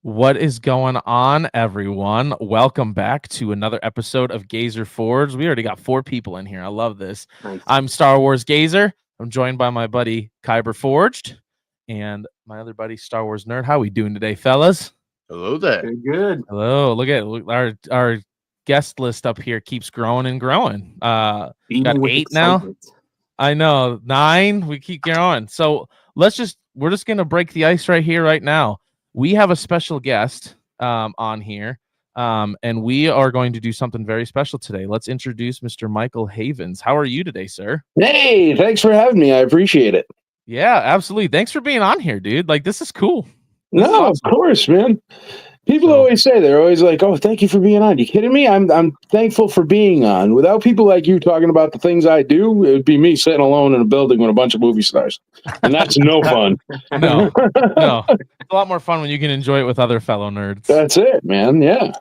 What is going on, everyone? Welcome back to another episode of Gazer Forge. We already got 4 people in here. I love this. Nice. I'm Star Wars Gazer. I'm joined by my buddy Kyber Forged and my other buddy Star Wars Nerd. How we doing today, fellas? Hello there. Good. Hello. Look, our guest list up here keeps growing and growing. Got 8 now. I know, 9. We keep going. So we're just gonna break the ice right here, right now. We have a special guest on here, and we are going to do something very special today. Let's introduce Mr. Michael Havens. How are you today, sir? Hey, thanks for having me. I appreciate it. Yeah, absolutely. Thanks for being on here, dude. Like, this is cool. No, of course, man. People always say, they're always like, "Oh, thank you for being on." You kidding me? I'm thankful for being on. Without people like you talking about the things I do, it would be me sitting alone in a building with a bunch of movie stars, and that's no fun. No, it's a lot more fun when you can enjoy it with other fellow nerds. That's it, man. Yeah.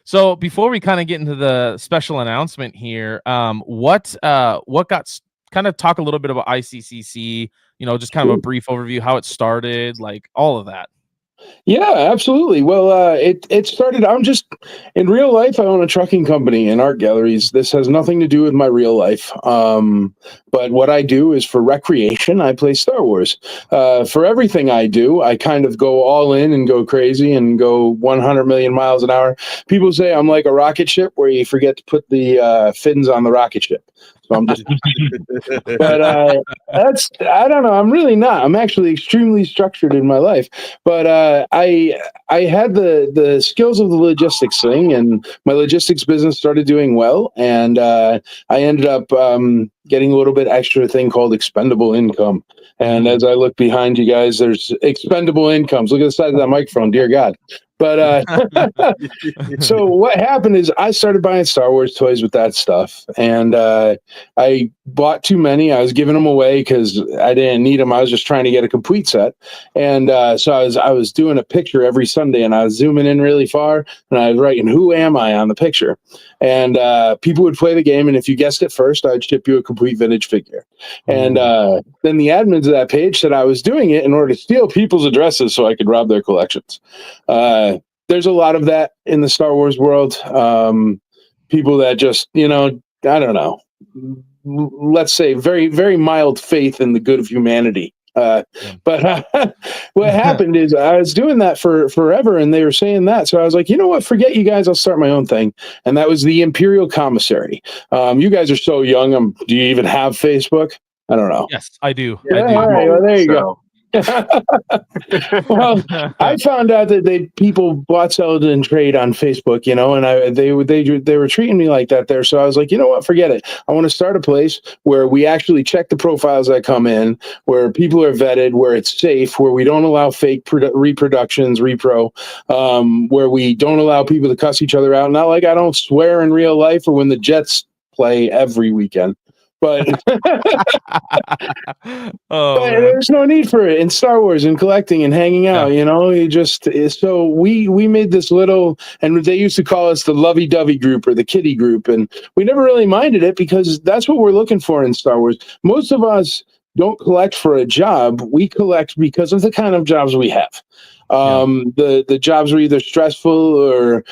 So before we kind of get into the special announcement here, what got kind of talk a little bit about ICCC? You know, just kind of a brief overview, how it started, like all of that. Yeah, absolutely. Well, it started. I'm just in real life. I own a trucking company and art galleries. This has nothing to do with my real life. But what I do is for recreation. I play Star Wars. For everything I do, I kind of go all in and go crazy and go 100 million miles an hour. People say I'm like a rocket ship where you forget to put the fins on the rocket ship. So I'm just, but I don't know. I'm really not. I'm actually extremely structured in my life. But I had the skills of the logistics thing, and my logistics business started doing well, and I ended up getting a little bit extra thing called expendable income. And as I look behind you guys, there's expendable incomes. Look at the size of that microphone, dear God. But so what happened is I started buying Star Wars toys with that stuff, and I bought too many. I was giving them away because I didn't need them. I was just trying to get a complete set, and so I was doing a picture every Sunday, and I was zooming in really far, and I was writing "Who am I" on the picture, and people would play the game, and if you guessed it first, I'd ship you a complete vintage figure. And then the admins of that page said I was doing it in order to steal people's addresses so I could rob their collections. There's a lot of that in the Star Wars world. People that just, I don't know, let's say very, very mild faith in the good of humanity. But what happened is I was doing that for forever, and they were saying that. So I was like, you know what? Forget you guys. I'll start my own thing. And that was the Imperial Commissary. You guys are so young. Do you even have Facebook? I don't know. Yes, I do. Yeah, I do. all right, well, there you go. Well, I found out that people bought, sold, and trade on Facebook, and they were treating me like that there. So I was like, you know what, forget it. I want to start a place where we actually check the profiles that come in, where people are vetted, where it's safe, where we don't allow fake reproductions, repro, where we don't allow people to cuss each other out. Not like I don't swear in real life or when the Jets play every weekend. But, there's no need for it in Star Wars and collecting and hanging out. You just so we made this little, and they used to call us the lovey-dovey group or the kiddie group, and we never really minded it because that's what we're looking for in Star Wars. Most of us don't collect for a job; we collect because of the kind of jobs we have. The jobs are either stressful or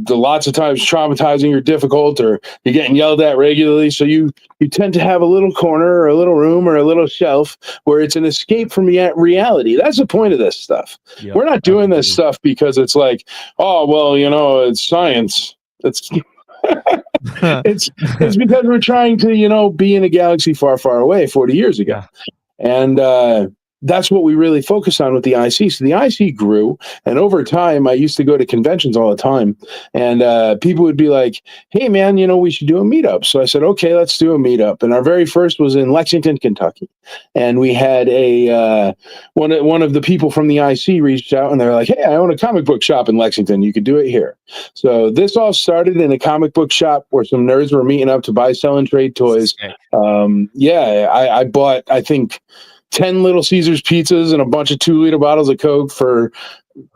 lots of times traumatizing or difficult, or you're getting yelled at regularly. So you tend to have a little corner or a little room or a little shelf where it's an escape from reality. That's the point of this stuff. Yep, we're not doing this stuff because it's like, oh, well, it's science. It's it's because we're trying to, be in a galaxy far, far away 40 years ago. And that's what we really focus on with the IC. So the IC grew, and over time, I used to go to conventions all the time, and people would be like, "Hey, man, we should do a meetup." So I said, "Okay, let's do a meetup." And our very first was in Lexington, Kentucky, and we had one of the people from the IC reached out, and they're like, "Hey, I own a comic book shop in Lexington. You could do it here." So this all started in a comic book shop where some nerds were meeting up to buy, sell, and trade toys. I bought, I think, 10 Little Caesars pizzas and a bunch of 2-liter bottles of Coke for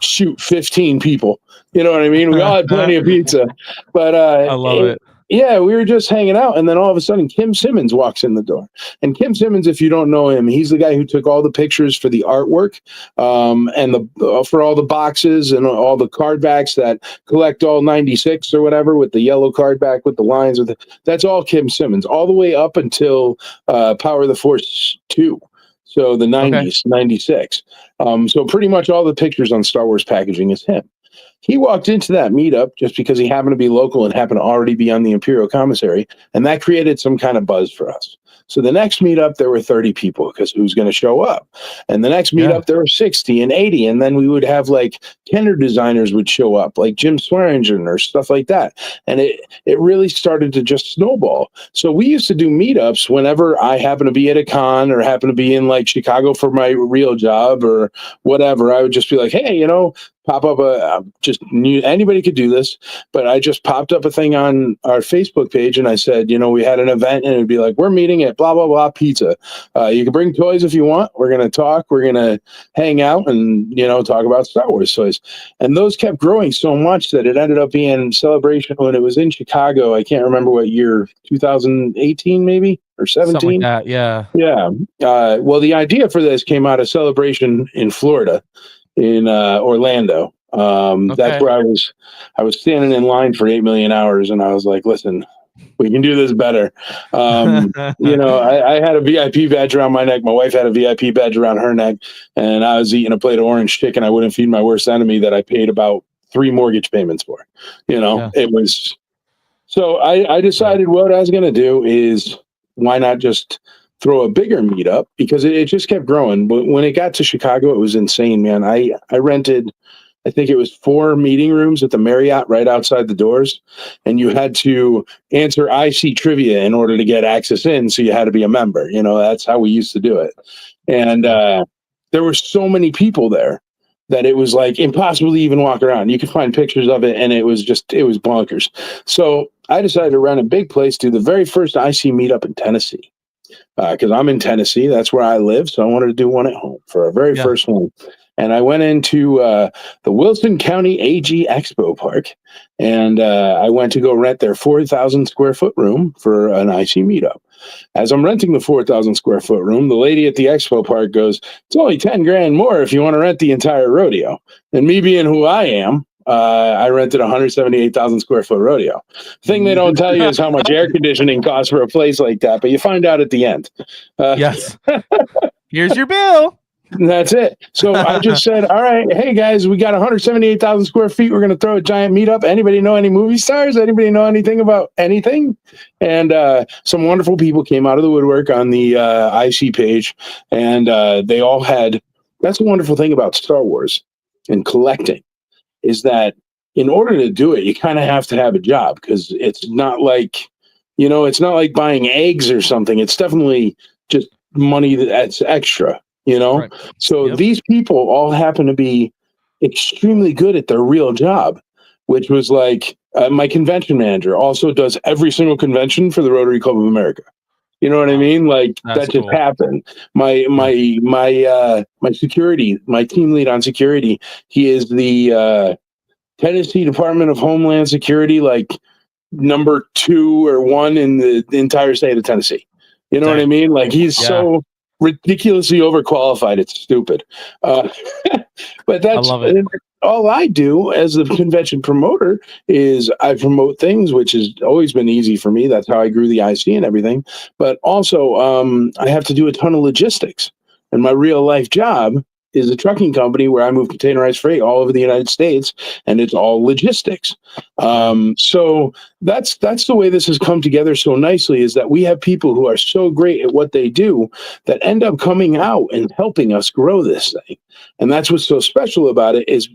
15 people. You know what I mean? We all had plenty of pizza, but I love it. yeah, we were just hanging out, and then all of a sudden, Kim Simmons walks in the door. And Kim Simmons, if you don't know him, he's the guy who took all the pictures for the artwork, and the for all the boxes and all the card backs that collect all 96 or whatever with the yellow card back with the lines. That's all Kim Simmons, all the way up until Power of the Force 2. So the 90s, 96. So pretty much all the pictures on Star Wars packaging is him. He walked into that meetup just because he happened to be local and happened to already be on the Imperial Commissary, and that created some kind of buzz for us. So the next meetup, there were 30 people because who's going to show up? And the next meetup, there were 60 and 80. And then we would have like Kenner designers would show up, like Jim Swearingen or stuff like that. And it really started to just snowball. So we used to do meetups whenever I happened to be at a con or happened to be in like Chicago for my real job or whatever. I would just be like, hey, you know, pop up anybody could do this, but I just popped up a thing on our Facebook page and I said, you know, we had an event and it'd be like, we're meeting at blah, blah, blah pizza. You can bring toys if you want. We're going to talk. We're going to hang out and, you know, talk about Star Wars toys. And those kept growing so much that it ended up being Celebration when it was in Chicago. I can't remember what year, 2018 maybe or 17. Something like that, yeah. Yeah. Well, the idea for this came out of Celebration in Florida. In Orlando. That's where I was standing in line for 8 million hours and I was like, listen, we can do this better. You know, I had a VIP badge around my neck. My wife had a VIP badge around her neck, and I was eating a plate of orange chicken I wouldn't feed my worst enemy that I paid about 3 mortgage payments for. You know, it was, so I decided what I was going to do is why not just throw a bigger meetup, because it just kept growing. But when it got to Chicago, it was insane, man. I rented, I think it was 4 meeting rooms at the Marriott right outside the doors, and you had to answer IC trivia in order to get access in. So you had to be a member. You know, that's how we used to do it. And there were so many people there that it was like impossible to even walk around. You could find pictures of it, and it was bonkers. So I decided to rent a big place, do the very first IC meetup in Tennessee. Because I'm in Tennessee, that's where I live, so I wanted to do one at home for our very first one. And I went into the Wilson County AG Expo Park, and I went to go rent their 4,000 square foot room for an IC meetup. As I'm renting the 4,000 square foot room, the lady at the Expo Park goes, "It's only 10 grand more if you want to rent the entire rodeo." And me being who I am, I rented a 178,000 square foot rodeo. The thing they don't tell you is how much air conditioning costs for a place like that, but you find out at the end. Yes. Here's your bill. That's it. So I just said, all right, hey guys, we got 178,000 square feet. We're going to throw a giant meetup. Anybody know any movie stars? Anybody know anything about anything? And some wonderful people came out of the woodwork on the IC page, and they all had, that's a wonderful thing about Star Wars and collecting, is that in order to do it, you kind of have to have a job, because it's not like, you know, it's not like buying eggs or something. It's definitely just money that's extra, you know? Right. So these people all happen to be extremely good at their real job, which was like my convention manager also does every single convention for the Rotary Club of America. You know what I mean? Like that just happened. My security, my team lead on security, he is the Tennessee Department of Homeland Security, like number 2 or 1 in the entire state of Tennessee. You know what I mean? Like he's so ridiculously overqualified. It's stupid. But that's all I do as a convention promoter is I promote things, which has always been easy for me. That's how I grew the IC and everything. But also I have to do a ton of logistics, and my real life job is a trucking company where I move containerized freight all over the United States, and it's all logistics. So that's the way this has come together so nicely, is that we have people who are so great at what they do that end up coming out and helping us grow this thing. And that's what's so special about it, is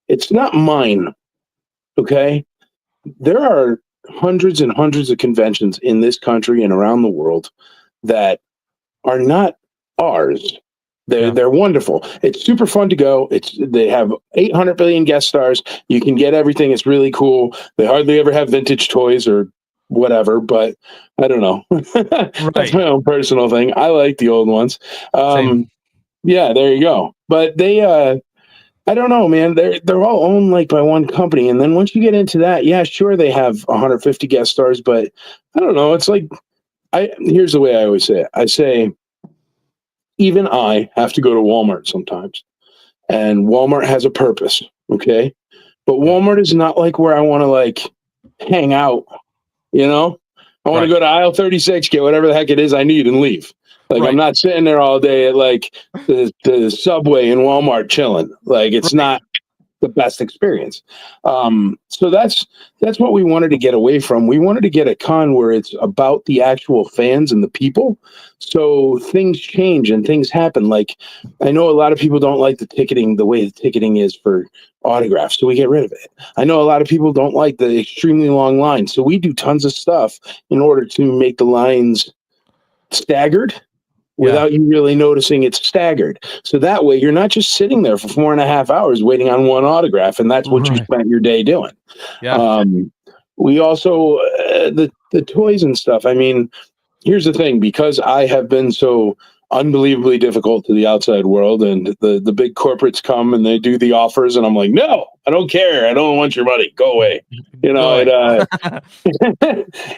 it's not mine. Okay. There are hundreds and hundreds of conventions in this country and around the world that are not ours. They're wonderful. It's super fun to go. They have 800 billion guest stars. You can get everything. It's really cool. They hardly ever have vintage toys or whatever, but I don't know. That's my own personal thing. I like the old ones. Yeah, there you go. But they I don't know, man. They're all owned like by one company, and then once you get into that, yeah, sure, they have 150 guest stars, but I don't know. It's like here's the way I always say it. I say even I have to go to Walmart sometimes, and Walmart has a purpose, okay? But Yeah. Walmart is not like where I want to like hang out, you know? I want to go to aisle 36, get whatever the heck it is I need, and leave. Like I'm not sitting there all day at like the Subway in Walmart chilling. Like it's not the best experience. So that's what we wanted to get away from. We wanted to get a con where it's about the actual fans and the people. So things change and things happen. Like I know a lot of people don't like the ticketing, the way the ticketing is for autographs, so we get rid of it. I know a lot of people don't like the extremely long lines, so we do tons of stuff in order to make the lines staggered without you really noticing it's staggered. So that way you're not just sitting there for 4.5 hours waiting on one autograph, and that's what you spent your day doing. We also the toys and stuff. I mean, here's the thing, because I have been so unbelievably difficult to the outside world, and the big corporates come and they do the offers, and I'm like, no, I don't care. I don't want your money. Go away. You know,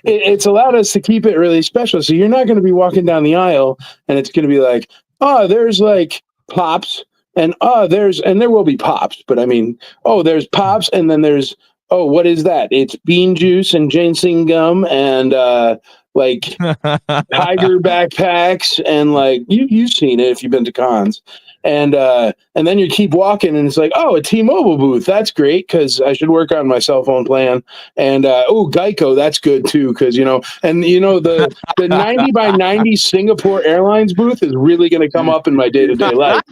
it's allowed us to keep it really special. So you're not going to be walking down the aisle and it's going to be like, oh, there's like pops, and there will be pops, but I mean, oh, there's pops, and then there's, oh, what is that? It's bean juice and ginseng gum and like tiger backpacks, and like you've seen it if you've been to cons. And then you keep walking and it's like, oh, a T-Mobile booth, that's great because I should work on my cell phone plan. And oh, Geico, that's good too, because the 90 by 90 Singapore Airlines booth is really going to come up in my day-to-day life.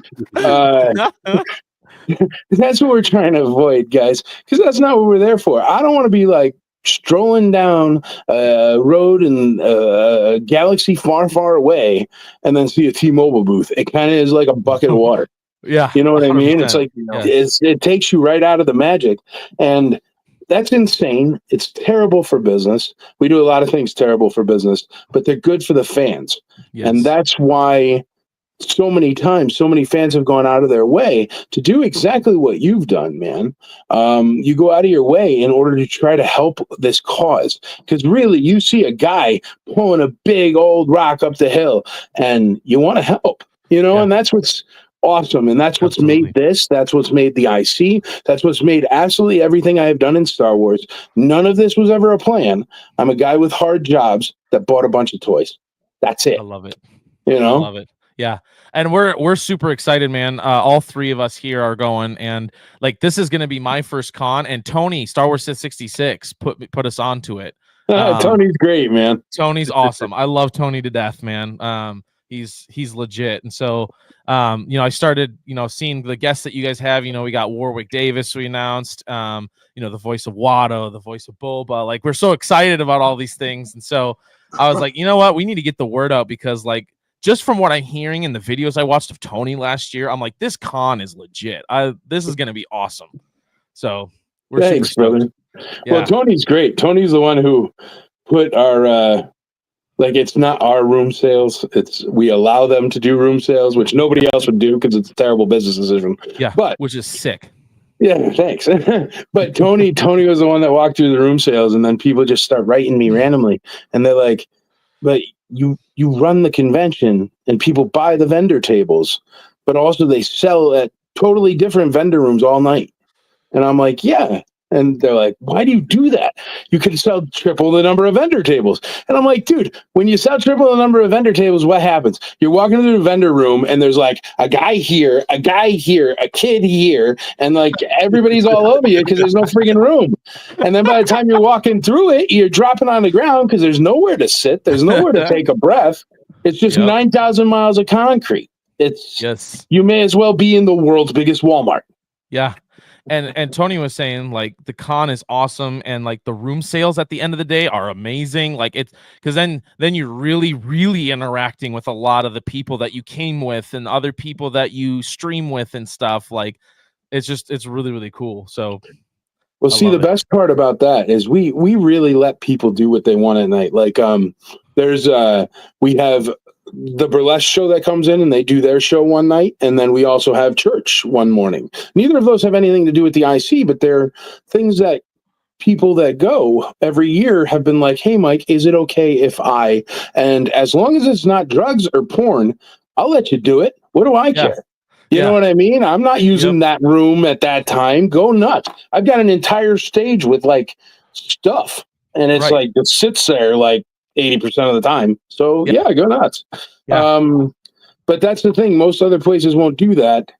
That's what we're trying to avoid, guys, because that's not what we're there for. I don't want to be like strolling down a road in a galaxy far, far away and then see a T-Mobile booth. It kind of is like a bucket of water. Yeah. You know what I mean? It's like, it takes you right out of the magic. And that's insane. It's terrible for business. We do a lot of things terrible for business, but they're good for the fans. And that's why so many times, so many fans have gone out of their way to do exactly what you've done, man. You go out of your way in order to try to help this cause. Because really, you see a guy pulling a big old rock up the hill and you want to help, and that's what's awesome. And that's what's made this. That's what's made the IC. That's what's made absolutely everything I have done in Star Wars. None of this was ever a plan. I'm a guy with hard jobs that bought a bunch of toys. That's it. I love it. I love it. Yeah. And we're super excited, man. All three of us here are going, and like this is going to be my first con. And Tony, Star Wars 66, put us onto it. Tony's great, man. Tony's awesome. I love Tony to death, man. He's legit. And so, I started, seeing the guests that you guys have. We got Warwick Davis, we announced. The voice of Watto, the voice of Boba. Like we're so excited about all these things, and so I was like, you know what, we need to get the word out because like. Just from what I'm hearing in the videos I watched of Tony last year, I'm like, this con is legit. This is going to be awesome. So we're thanks, brother. Yeah. Well, Tony's great. Tony's the one who put our it's not our room sales. We allow them to do room sales, which nobody else would do because it's a terrible business decision. Yeah, but which is sick. Yeah, thanks. But Tony was the one that walked through the room sales, and then people just start writing me randomly, and they're like, "But you run the convention and people buy the vendor tables, but also they sell at totally different vendor rooms all night." And I'm like, yeah. And they're like, why do you do that? You could sell triple the number of vendor tables. And I'm like, dude, when you sell triple the number of vendor tables, what happens? You're walking into the vendor room and there's like a guy here, a kid here, and like everybody's all over you because there's no freaking room. And then by the time you're walking through it, you're dropping on the ground because there's nowhere to sit. There's nowhere to take a breath. It's just 9,000 miles of concrete. You may as well be in the world's biggest Walmart. Yeah. And Tony was saying like the con is awesome and like the room sales at the end of the day are amazing. Like it's because then you're really, really interacting with a lot of the people that you came with and other people that you stream with and stuff. Like it's really, really cool. So well, see, the best part about that is we really let people do what they want at night. Like we have the burlesque show that comes in, and they do their show one night, and then we also have church one morning. Neither of those have anything to do with the IC, but they're things that people that go every year have been like, hey, Mike, is it okay if I, and as long as it's not drugs or porn, I'll let you do it. What do I care? You know what I mean? I'm not using that room at that time. Go nuts. I've got an entire stage with like stuff, and it's like, it sits there like 80% of the time. So yeah, go nuts. But that's the thing. Most other places won't do that.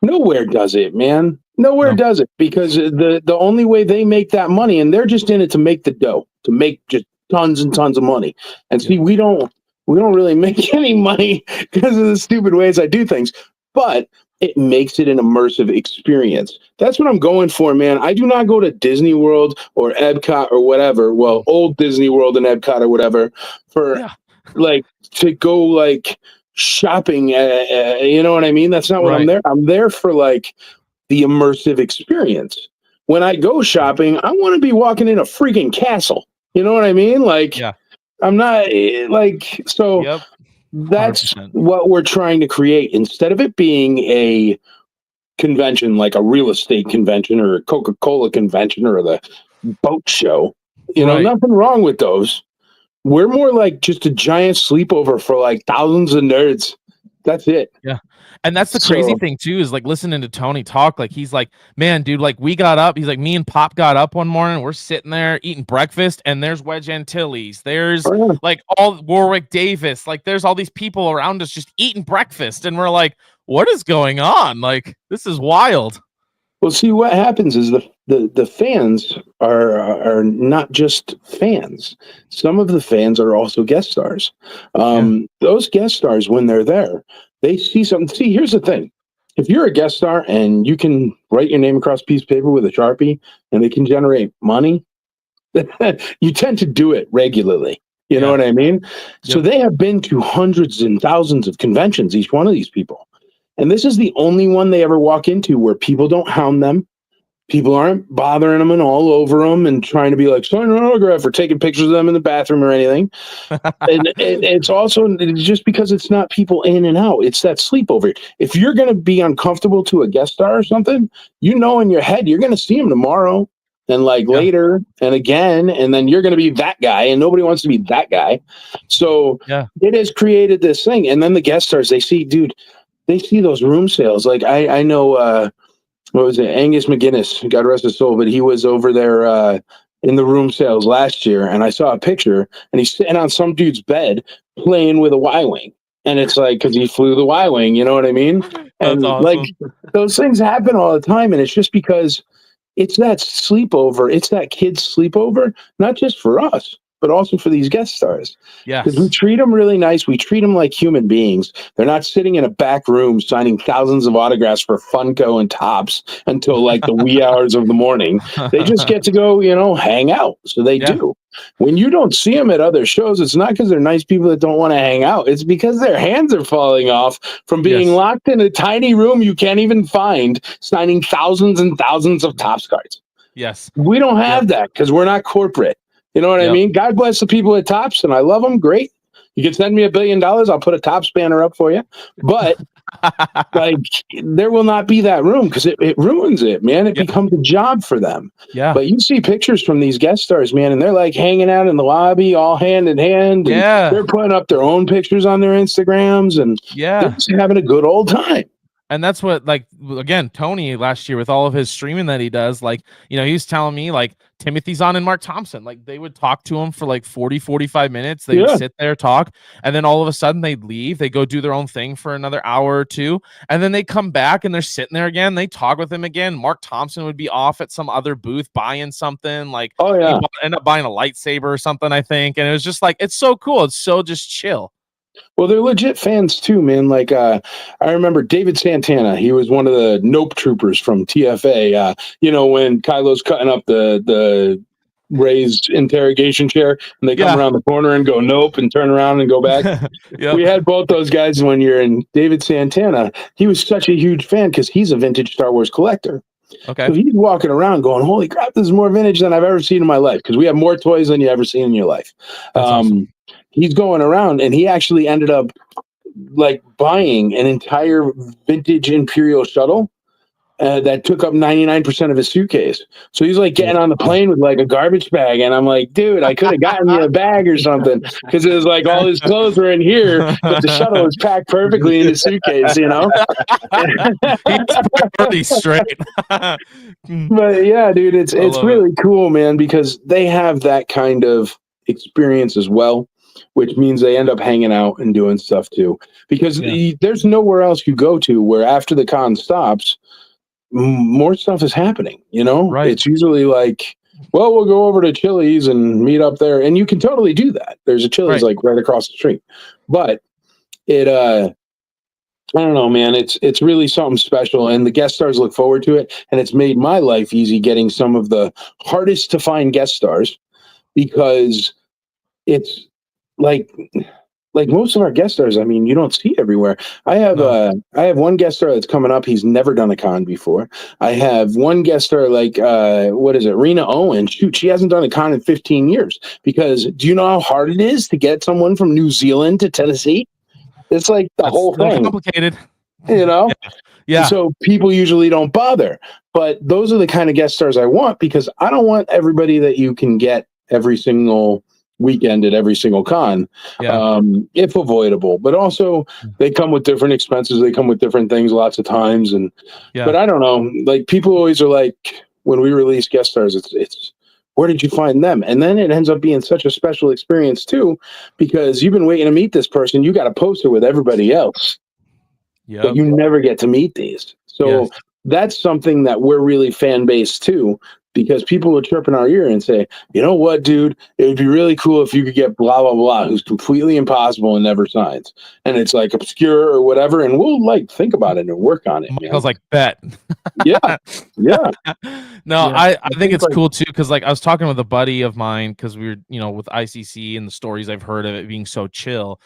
Nowhere does it, man. Nowhere does it, because the only way they make that money, and they're just in it to make the dough, to make just tons and tons of money. And see, we don't really make any money because of the stupid ways I do things, but it makes it an immersive experience. That's what I'm going for, man. I do not go to Disney World or Epcot or whatever. Well, old Disney World and Epcot or whatever for like to go like shopping. You know what I mean? That's not what I'm there. I'm there for like the immersive experience. When I go shopping, I want to be walking in a freaking castle. You know what I mean? Like, I'm not like, so that's what we're trying to create. Instead of it being a convention, like a real estate convention or a Coca-Cola convention or the boat show, you know, nothing wrong with those. We're more like just a giant sleepover for like thousands of nerds. That's it. Yeah. And that's the crazy thing too, is like listening to Tony talk, like he's like, man, dude, like we got up, he's like, me and Pop got up one morning, we're sitting there eating breakfast, and there's Wedge Antilles, there's like all Warwick Davis, like there's all these people around us just eating breakfast, and we're like, what is going on? Like, this is wild. Well, see, what happens is the fans are not just fans. Some of the fans are also guest stars. Those guest stars, when they're there, they see something. See, here's the thing. If you're a guest star and you can write your name across a piece of paper with a Sharpie and they can generate money, you tend to do it regularly. You know what I mean? So they have been to hundreds and thousands of conventions, each one of these people. And this is the only one they ever walk into where people don't hound them. People aren't bothering them and all over them and trying to be like, sign an autograph or taking pictures of them in the bathroom or anything. And it's also just because it's not people in and out. It's that sleepover. If you're going to be uncomfortable to a guest star or something, you know in your head you're going to see him tomorrow and like later and again, and then you're going to be that guy, and nobody wants to be that guy. So it has created this thing. And then the guest stars, they see, dude, they see those room sales. Like I know, what was it? Angus McGinnis, God rest his soul, but he was over there in the room sales last year, and I saw a picture, and he's sitting on some dude's bed playing with a Y-wing, and it's like because he flew the Y-wing, you know what I mean? And like those things happen all the time, and it's just because it's that sleepover, it's that kid's sleepover, not just for us, but also for these guest stars. Yeah. Because we treat them really nice. We treat them like human beings. They're not sitting in a back room signing thousands of autographs for Funko and Topps until like the wee hours of the morning. They just get to go, you know, hang out. So they do. When you don't see them at other shows, it's not because they're nice people that don't want to hang out. It's because their hands are falling off from being locked in a tiny room you can't even find, signing thousands and thousands of Topps cards. Yes. We don't have that because we're not corporate. You know what I mean? God bless the people at Topps, and I love them. Great. You can send me $1 billion. I'll put a Topps banner up for you. But like, there will not be that room because it ruins it, man. It becomes a job for them. Yeah. But you see pictures from these guest stars, man, and they're like hanging out in the lobby, all hand in hand. And they're putting up their own pictures on their Instagrams, and they're just having a good old time. And that's what, like, again, Tony last year with all of his streaming that he does, like, you know, he was telling me, like, Timothy Zahn and Mark Thompson, like, they would talk to him for like 40-45 minutes. They would sit there, talk, and then all of a sudden they'd leave. They go do their own thing for another hour or two, and then they come back and they're sitting there again. They talk with him again. Mark Thompson would be off at some other booth buying something, like, he end up buying a lightsaber or something, I think. And it was just like, it's so cool. It's so just chill. Well, they're legit fans too, man. Like, I remember David Santana. He was one of the Nope troopers from TFA. You know, when Kylo's cutting up the raised interrogation chair, and they come around the corner and go nope and turn around and go back. We had both those guys one year, and David Santana, he was such a huge fan because he's a vintage Star Wars collector. Okay. So he's walking around going, holy crap, this is more vintage than I've ever seen in my life, because we have more toys than you ever seen in your life. That's awesome. he's going around, and he actually ended up like buying an entire vintage Imperial shuttle that took up 99% of his suitcase. So he's like getting on the plane with like a garbage bag, and I'm like, dude, I could have gotten you a bag or something, because it was like all his clothes were in here, but the shuttle was packed perfectly in his suitcase, you know. He's pretty straight. But yeah, dude, it's really cool, man, because they have that kind of experience as well, which means they end up hanging out and doing stuff too. Because there's nowhere else you go to where after the con stops, more stuff is happening, you know. Right. It's usually like, well, we'll go over to Chili's and meet up there, and you can totally do that. There's a Chili's like right across the street, but it I don't know, man, it's really something special, and the guest stars look forward to it, and it's made my life easy getting some of the hardest to find guest stars, because it's like most of our guest stars, I mean, you don't see everywhere. I have one guest star that's coming up. He's never done a con before. I have one guest star like what is it, Rena Owen? Shoot, she hasn't done a con in 15 years. Because do you know how hard it is to get someone from New Zealand to Tennessee? It's like the whole thing. Complicated, you know. Yeah. So people usually don't bother. But those are the kind of guest stars I want, because I don't want everybody that you can get every single weekend at every single con, if avoidable. But also they come with different expenses, they come with different things lots of times, and but I don't know, like people always are like, when we release guest stars, it's where did you find them? And then it ends up being such a special experience too, because you've been waiting to meet this person, you got a poster with everybody else, but you never get to meet these. So that's something that we're really fan based too, because people will chirp in our ear and say, you know what, dude, it would be really cool if you could get blah, blah, blah, who's completely impossible and never signs. And it's like obscure or whatever. And we'll like think about it and work on it. Michael's like, bet. Yeah. I think it's like, cool too. Cause like I was talking with a buddy of mine, cause we were, you know, with ICC and the stories I've heard of it being so chill.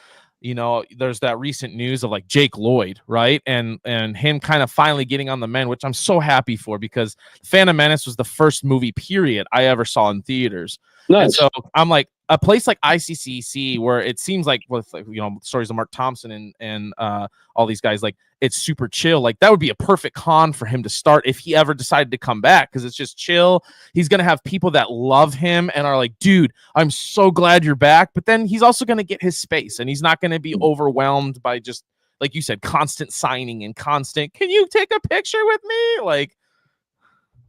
You know, there's that recent news of like Jake Lloyd, right? And him kind of finally getting on the mend, which I'm so happy for, because Phantom Menace was the first movie period I ever saw in theaters. Nice. And so I'm like, a place like ICCC, where it seems like with, you know, stories of Mark Thompson and all these guys, like it's super chill. Like that would be a perfect con for him to start if he ever decided to come back, because it's just chill. He's gonna have people that love him and are like, dude, I'm so glad you're back. But then he's also gonna get his space, and he's not gonna be overwhelmed by just, like you said, constant signing and constant, can you take a picture with me? Like,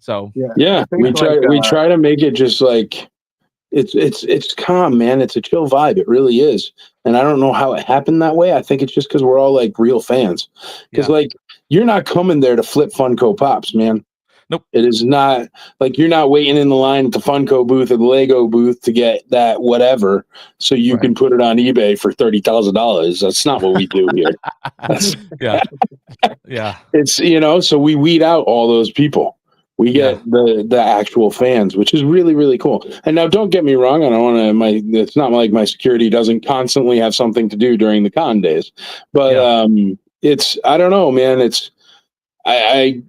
so we try to make it just like, it's calm, man. It's a chill vibe. It really is. And I don't know how it happened that way. I think it's just because we're all like real fans. Because like, you're not coming there to flip Funko Pops, man. Nope. It is not like you're not waiting in the line at the Funko booth or the Lego booth to get that whatever so you can put it on eBay for $30,000. That's not what we do here. It's, you know, so we weed out all those people. We get the actual fans, which is really, really cool. And now, don't get me wrong. I don't want to. It's not like my security doesn't constantly have something to do during the con days, but it's. I don't know, man. It's. I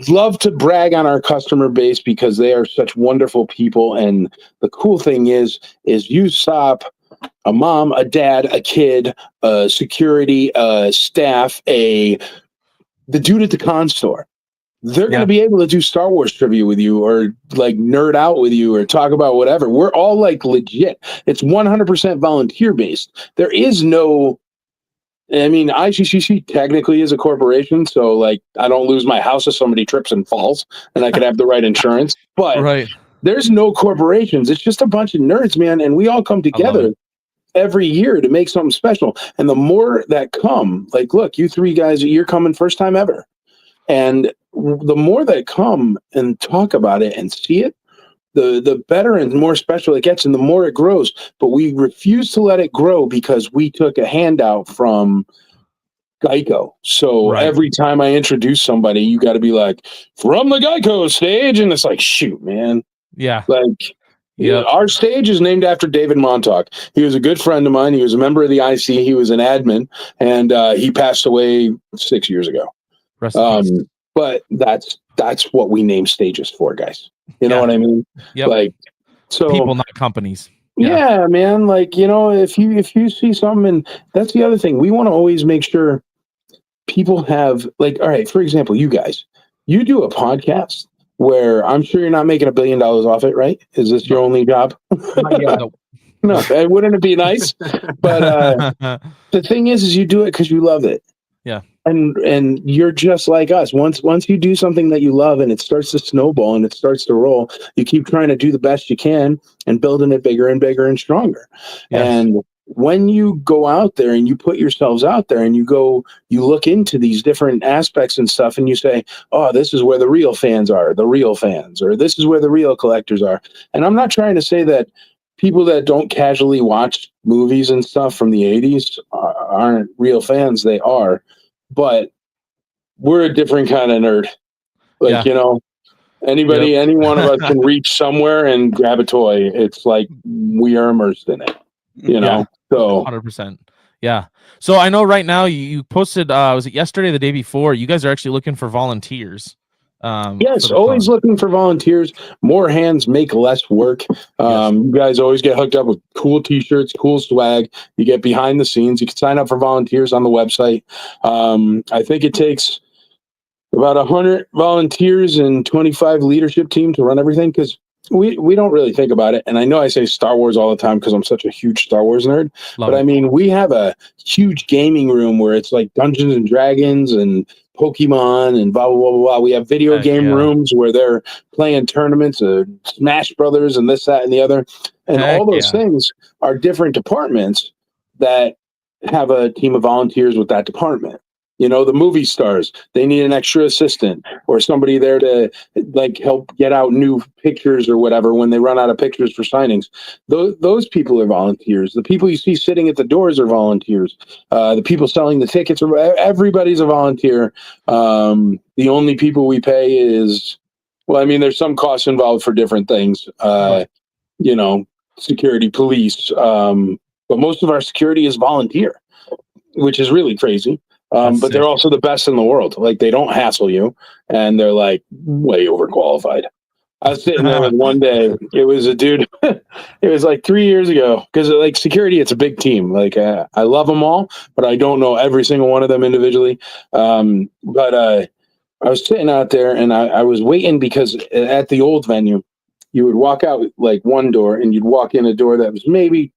love to brag on our customer base because they are such wonderful people. And the cool thing is you stop a mom, a dad, a kid, security, staff, the dude at the con store. They're going to be able to do Star Wars trivia with you, or like nerd out with you, or talk about whatever. We're all like legit. It's 100% volunteer based. There is no, I mean, ICCC technically is a corporation. So like, I don't lose my house if somebody trips and falls, and I could have the right insurance, but there's no corporations. It's just a bunch of nerds, man. And we all come together every year to make something special. And the more that come, like, look, you three guys, you're coming first time ever. And the more that come and talk about it and see it, the better and more special it gets, and the more it grows. But we refuse to let it grow because we took a handout from Geico. So every time I introduce somebody, you got to be like, from the Geico stage. And it's like, shoot, man. Yeah. Like, our stage is named after David Montauk. He was a good friend of mine. He was a member of the IC. He was an admin, and he passed away 6 years ago. But that's what we name stages for, guys. You know what I mean? Yep. Like, so people, not companies. Yeah, man. Like, if you see something, and that's the other thing, we want to always make sure people have, like, all right, for example, you guys, you do a podcast where I'm sure you're not making $1 billion off it, right? Is this your only job? Nope. No, wouldn't it be nice? But the thing is you do it because you love it. Yeah. And you're just like us. Once you do something that you love and it starts to snowball and it starts to roll, you keep trying to do the best you can and building it bigger and bigger and stronger. Yes. And when you go out there and you put yourselves out there and you look into these different aspects and stuff and you say, oh, this is where the real fans are, or this is where the real collectors are. And I'm not trying to say that people that don't casually watch movies and stuff from the 80s aren't real fans. They are. But we're a different kind of nerd. Like, any one of us can reach somewhere and grab a toy. It's like we are immersed in it, so 100%. Yeah. So I know right now you posted, was it yesterday or the day before? You guys are actually looking for volunteers. Yes, always looking for volunteers. More hands make less work. You guys always get hooked up with cool t-shirts, cool swag. You get behind the scenes. You can sign up for volunteers on the website. I think it takes about 100 volunteers and 25 leadership team to run everything, because we don't really think about it. And I know I say Star Wars all the time because I'm such a huge Star Wars nerd. But I mean, we have a huge gaming room where it's like Dungeons and Dragons and Pokemon and blah, blah, blah, blah. We have video game rooms where they're playing tournaments of Smash Brothers and this, that, and the other. And all those things are different departments that have a team of volunteers with that department. The movie stars, they need an extra assistant or somebody there to like help get out new pictures or whatever when they run out of pictures for signings. Those people are volunteers. The people you see sitting at the doors are volunteers. The people selling the tickets, everybody's a volunteer. The only people we pay is, well, I mean, there's some costs involved for different things, security, police. But most of our security is volunteer, which is really crazy. But they're also the best in the world. Like, they don't hassle you, and they're like way overqualified. I was sitting there with one day. It was a dude. It was like 3 years ago, because like security, it's a big team. Like I love them all, but I don't know every single one of them individually. But I was sitting out there, and I was waiting because at the old venue, you would walk out like one door, and you'd walk in a door that was maybe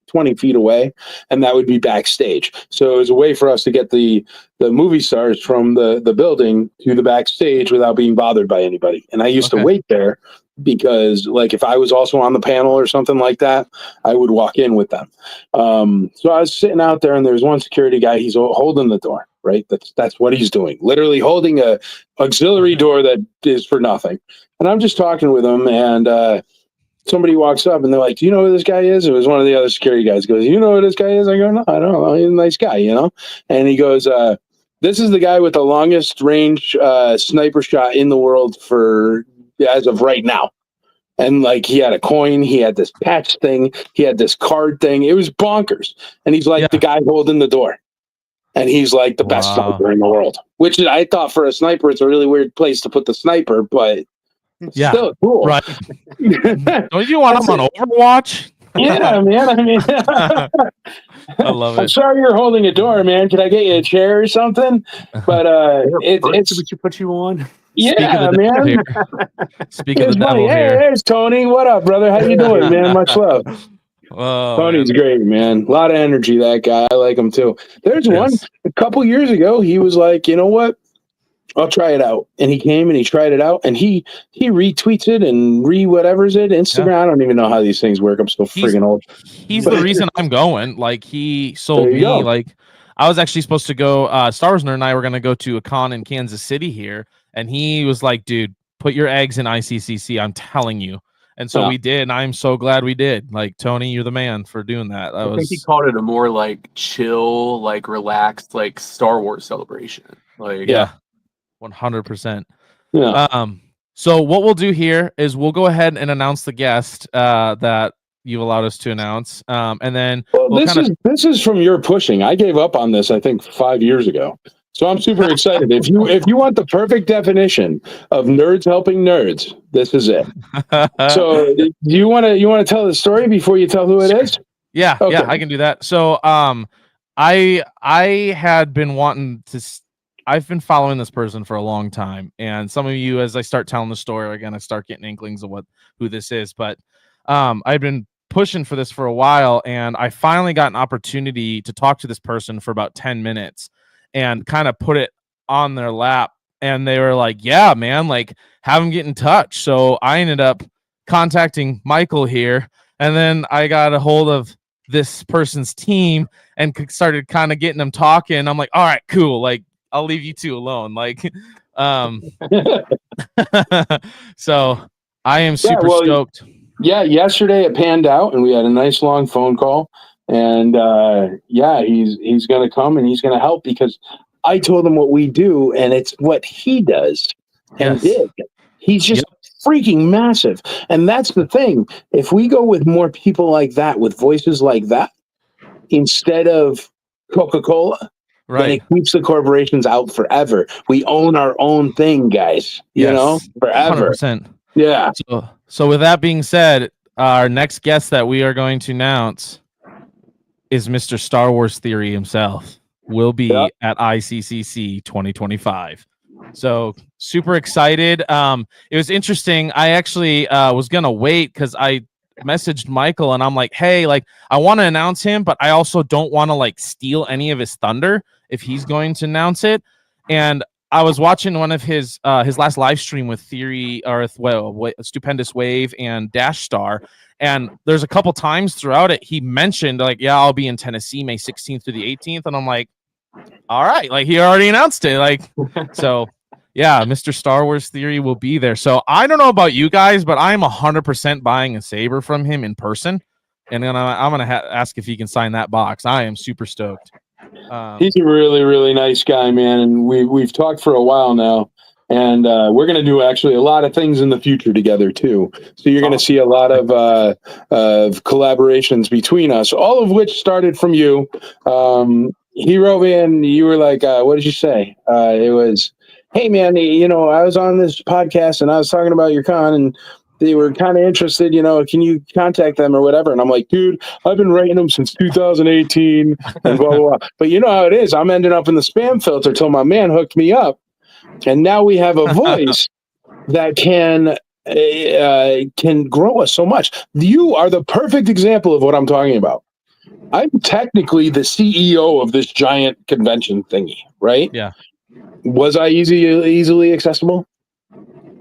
20 feet away, and that would be backstage. So it was a way for us to get the movie stars from the building to the backstage without being bothered by anybody. And I used to wait there because, like, if I was also on the panel or something like that, I would walk in with them. So I was sitting out there, and there's one security guy. He's holding the door, right? That's what he's doing, literally holding a auxiliary door that is for nothing. And I'm just talking with him, and somebody walks up and they're like, do you know who this guy is? It was one of the other security guys. Goes, you know who this guy is? I go, no, I don't know. He's a nice guy, And he goes, this is the guy with the longest range sniper shot in the world as of right now. And like, he had a coin, he had this patch thing, he had this card thing. It was bonkers. And he's like the guy holding the door. And he's like the best sniper in the world, which I thought for a sniper, it's a really weird place to put the sniper, but still cool. Right. Don't you want him on Overwatch? Yeah, man. I mean, I love it. I'm sorry you're holding a door, man. Can I get you a chair or something? But it's what you put you on. Yeah, man. Speaking of the devil here. Hey, there's Tony. What up, brother? How you doing, man? Much love. Tony's great, man. A lot of energy, that guy. I like him too. There's one a couple years ago. He was like, you know what? I'll try it out. And he came and he tried it out, and he retweets it and whatever's it. Instagram. Yeah. I don't even know how these things work. I'm so friggin' old. He's the reason I'm going. Like, he sold me. Like, I was actually supposed to go. Star Wars Nerd and I were going to go to a con in Kansas City here. And he was like, dude, put your eggs in ICCC. I'm telling you. And so we did. And I'm so glad we did. Like, Tony, you're the man for doing that. I think he called it a more like chill, like relaxed, like Star Wars celebration. Like, 100%. Yeah. So what we'll do here is we'll go ahead and announce the guest that you allowed us to announce, and then this is from your pushing. I gave up on this, I think, 5 years ago. So I'm super excited. If you want the perfect definition of nerds helping nerds, this is it. So do you want to tell the story before you tell who it is? Yeah, Okay. yeah, I can do that. So I had been wanting to I've been following this person for a long time, and some of you, as I start telling the story, are gonna start getting inklings of who this is. But I've been pushing for this for a while, and I finally got an opportunity to talk to this person for about 10 minutes and kind of put it on their lap. And they were like, yeah, man, like have him get in touch. So I ended up contacting Michael here, and then I got a hold of this person's team and started kind of getting them talking. I'm like, all right, cool. Like, I'll leave you two alone. Like, so I am super stoked. Yeah, yesterday it panned out, and we had a nice long phone call. And he's going to come and he's going to help, because I told him what we do, and it's what he does and did. He's just freaking massive. And that's the thing. If we go with more people like that, with voices like that, instead of Coca-Cola, then it keeps the corporations out forever. We own our own thing, guys. You know, forever. 100%. Yeah. So with that being said, our next guest that we are going to announce is Mr. Star Wars Theory himself. Will be at ICCC 2025. So super excited. It was interesting. I actually was gonna wait because I messaged Michael and I'm like, hey, like I want to announce him, but I also don't want to like steal any of his thunder if he's going to announce it. And I was watching one of his last live stream with Theory, or Stupendous Wave and Dash Star, and there's a couple times throughout it he mentioned like, yeah, I'll be in Tennessee May 16th through the 18th, and I'm like, all right, like he already announced it, like so. Yeah, Mr. Star Wars Theory will be there. So I don't know about you guys, but I'm 100% buying a saber from him in person, and then I'm gonna ask if he can sign that box. I am super stoked. He's a really, really nice guy, man, and we've talked for a while now, and we're gonna do actually a lot of things in the future together too. So you're gonna see a lot of collaborations between us, all of which started from you. He wrote me and you were like, what did you say? It was, hey man, I was on this podcast and I was talking about your con, and they were kind of interested, can you contact them or whatever? And I'm like, dude, I've been writing them since 2018 and blah, blah, blah. But you know how it is. I'm ending up in the spam filter till my man hooked me up. And now we have a voice that can grow us so much. You are the perfect example of what I'm talking about. I'm technically the CEO of this giant convention thingy, right? Yeah. Was I easily accessible?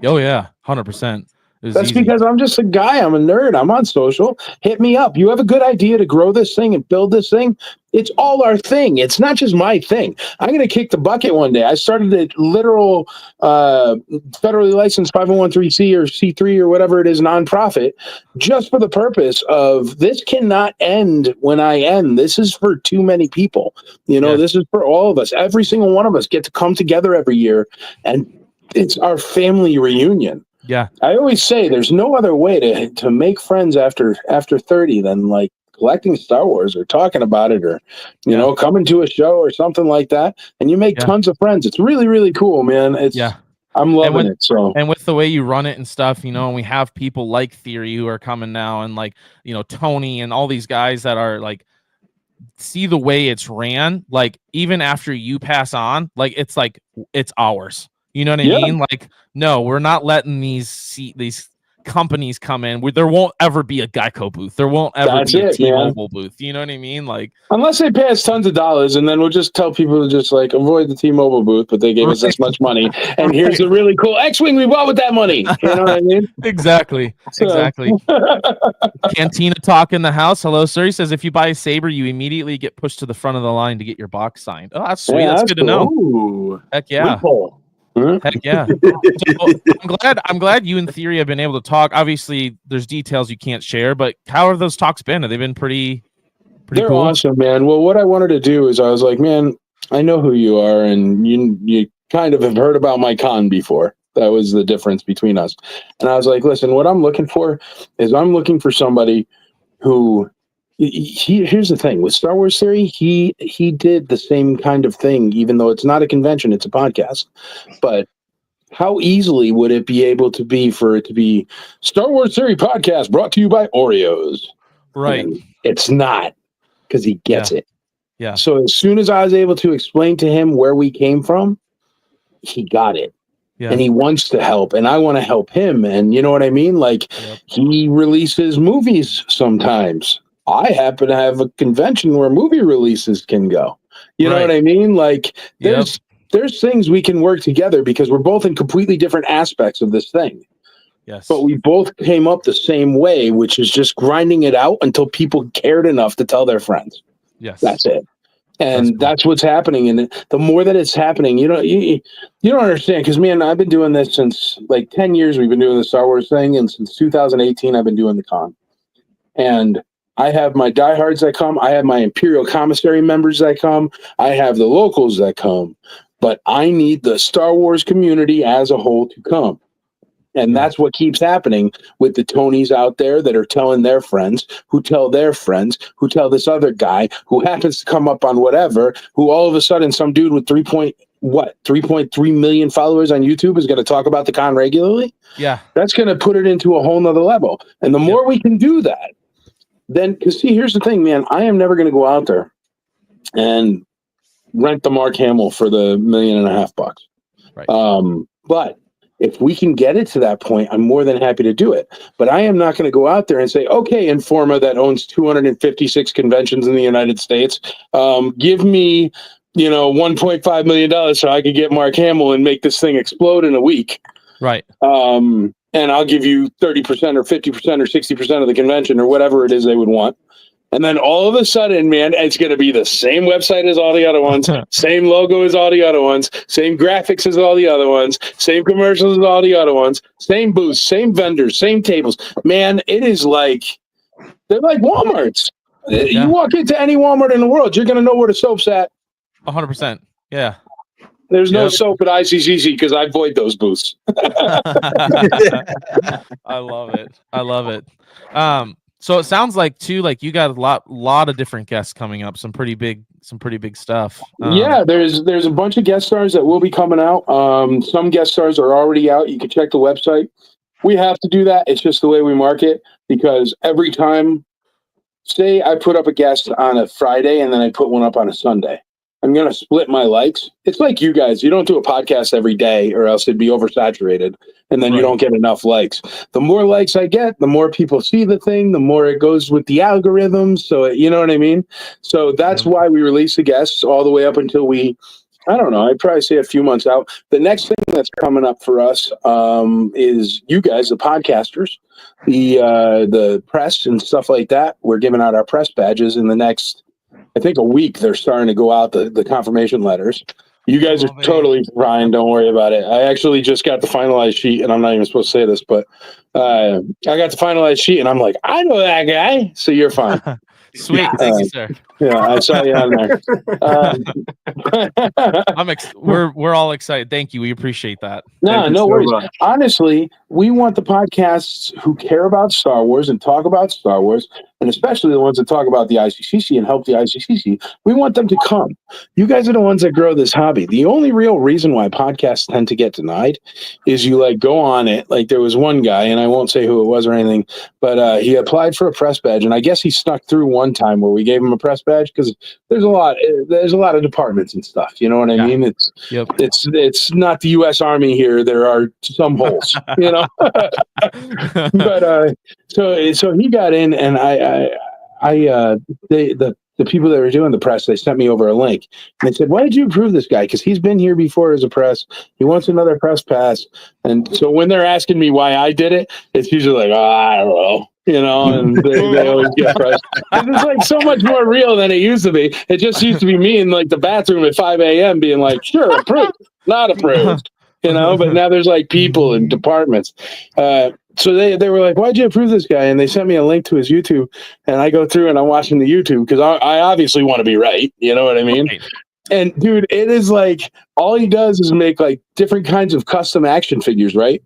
Oh yeah, 100%. That's easy. Because I'm just a guy. I'm a nerd. I'm on social. Hit me up. You have a good idea to grow this thing and build this thing? It's all our thing. It's not just my thing. I'm going to kick the bucket one day. I started a literal federally licensed 501(c) or C3 or whatever it is nonprofit, just for the purpose of this cannot end when I end. This is for too many people. This is for all of us. Every single one of us get to come together every year, and it's our family reunion. Yeah, I always say there's no other way to make friends after 30 than like collecting Star Wars or talking about it, or coming to a show or something like that, and you make tons of friends. It's really, really cool, man. I'm loving it. So, and with the way you run it and stuff, and we have people like Theory who are coming now, and like Tony and all these guys that are like, see the way it's ran, like even after you pass on, like it's ours. You know what I mean? Like, no, we're not letting these companies come in. There won't ever be a Geico booth. There won't ever be a T-Mobile booth. You know what I mean? Like, unless they pay us tons of dollars, and then we'll just tell people to just like avoid the T-Mobile booth, but they gave us this much money, and here's the really cool X-Wing we bought with that money. You know what I mean? Exactly. Cantina talk in the house. Hello, sir. He says if you buy a saber, you immediately get pushed to the front of the line to get your box signed. Oh, that's sweet. That's good to know. Ooh. Heck yeah. Heck yeah. So I'm glad you and Theory have been able to talk. Obviously, there's details you can't share, but how have those talks been? Have they been pretty They're cool? Awesome, man. Well, what I wanted to do is I was like, man, I know who you are, and you kind of have heard about my con before. That was the difference between us. And I was like, listen, what I'm looking for is I'm looking for somebody who Here's the thing with Star Wars Theory. He did the same kind of thing, even though it's not a convention, it's a podcast. But how easily would it be able to be for it to be Star Wars Theory podcast brought to you by Oreos? Right. And it's not, because he gets it. Yeah. So as soon as I was able to explain to him where we came from, he got it. Yeah. And he wants to help, and I want to help him. And you know what I mean? Like, he releases movies sometimes. I happen to have a convention where movie releases can go. You know what I mean? Like, there's things we can work together because we're both in completely different aspects of this thing. Yes. But we both came up the same way, which is just grinding it out until people cared enough to tell their friends. Yes. That's it. And that's what's happening. And the more that it's happening, you don't understand. Because, man, I've been doing this since like 10 years. We've been doing the Star Wars thing. And since 2018, I've been doing the con. And I have my diehards that come. I have my Imperial Commissary members that come. I have the locals that come. But I need the Star Wars community as a whole to come. And that's what keeps happening with the Tonys out there that are telling their friends, who tell their friends, who tell this other guy who happens to come up on whatever, who all of a sudden some dude with 3.3 million followers on YouTube is going to talk about the con regularly. Yeah. That's going to put it into a whole nother level. And the more we can do that, then, because see, here's the thing, man, I am never going to go out there and rent the Mark Hamill for the $1.5 million bucks. Right. But if we can get it to that point, I'm more than happy to do it. But I am not going to go out there and say, okay, Informa that owns 256 conventions in the United States, give me, $1.5 million so I could get Mark Hamill and make this thing explode in a week. Right. And I'll give you 30% or 50% or 60% of the convention or whatever it is they would want. And then all of a sudden, man, it's going to be the same website as all the other ones, same logo as all the other ones, same graphics as all the other ones, same commercials as all the other ones, same booths, same vendors, same tables. Man, it is like, they're like Walmarts. Yeah. You walk into any Walmart in the world, you're going to know where the soap's at. 100%. Yeah. There's no soap at ICCC because I avoid those booths. I love it. So it sounds like too, like you got a lot of different guests coming up, some pretty big stuff. Yeah, there's a bunch of guest stars that will be coming out. Some guest stars are already out. You can check the website. We have to do that. It's just the way we market, because every time, say I put up a guest on a Friday and then I put one up on a Sunday, I'm going to split my likes. It's like you guys. You don't do a podcast every day or else it'd be oversaturated, and then you don't get enough likes. The more likes I get, the more people see the thing, the more it goes with the algorithms. So, you know what I mean? So that's why we release the guests all the way up until I don't know, I'd probably say a few months out. The next thing that's coming up for us is you guys, the podcasters, the press and stuff like that. We're giving out our press badges in the next, I think, a week. They're starting to go out, the confirmation letters. You guys are totally fine. Don't worry about it. I actually just got the finalized sheet, and I'm not even supposed to say this, but I got the finalized sheet, and I'm like, I know that guy, so you're fine. Sweet. Thank you, sir. Yeah, I saw you on there. We're all excited. Thank you. We appreciate that. No worries. Honestly, we want the podcasts who care about Star Wars and talk about Star Wars, and especially the ones that talk about the ICCC and help the ICCC. We want them to come. You guys are the ones that grow this hobby. The only real reason why podcasts tend to get denied is you go on it. Like, there was one guy, and I won't say who it was or anything, but he applied for a press badge, and I guess he snuck through one time where we gave him a press badge, because there's a lot of departments and stuff. You know what I mean? It's not the U.S. Army here. There are some holes, but so he got in, and the people that were doing the press, they sent me over a link, and they said, "Why did you approve this guy? Because he's been here before as a press. He wants another press pass." And so when they're asking me why I did it, it's usually like, I don't know. And they always get pressed. It's so much more real than it used to be. It just used to be me in the bathroom at 5 a.m. being like, sure, approved, not approved, but now there's people and departments. So they were like, why'd you approve this guy? And they sent me a link to his YouTube, and I go through and I'm watching the YouTube because I obviously want to be right. You know what I mean? Right. And dude, it is all he does is make different kinds of custom action figures, right?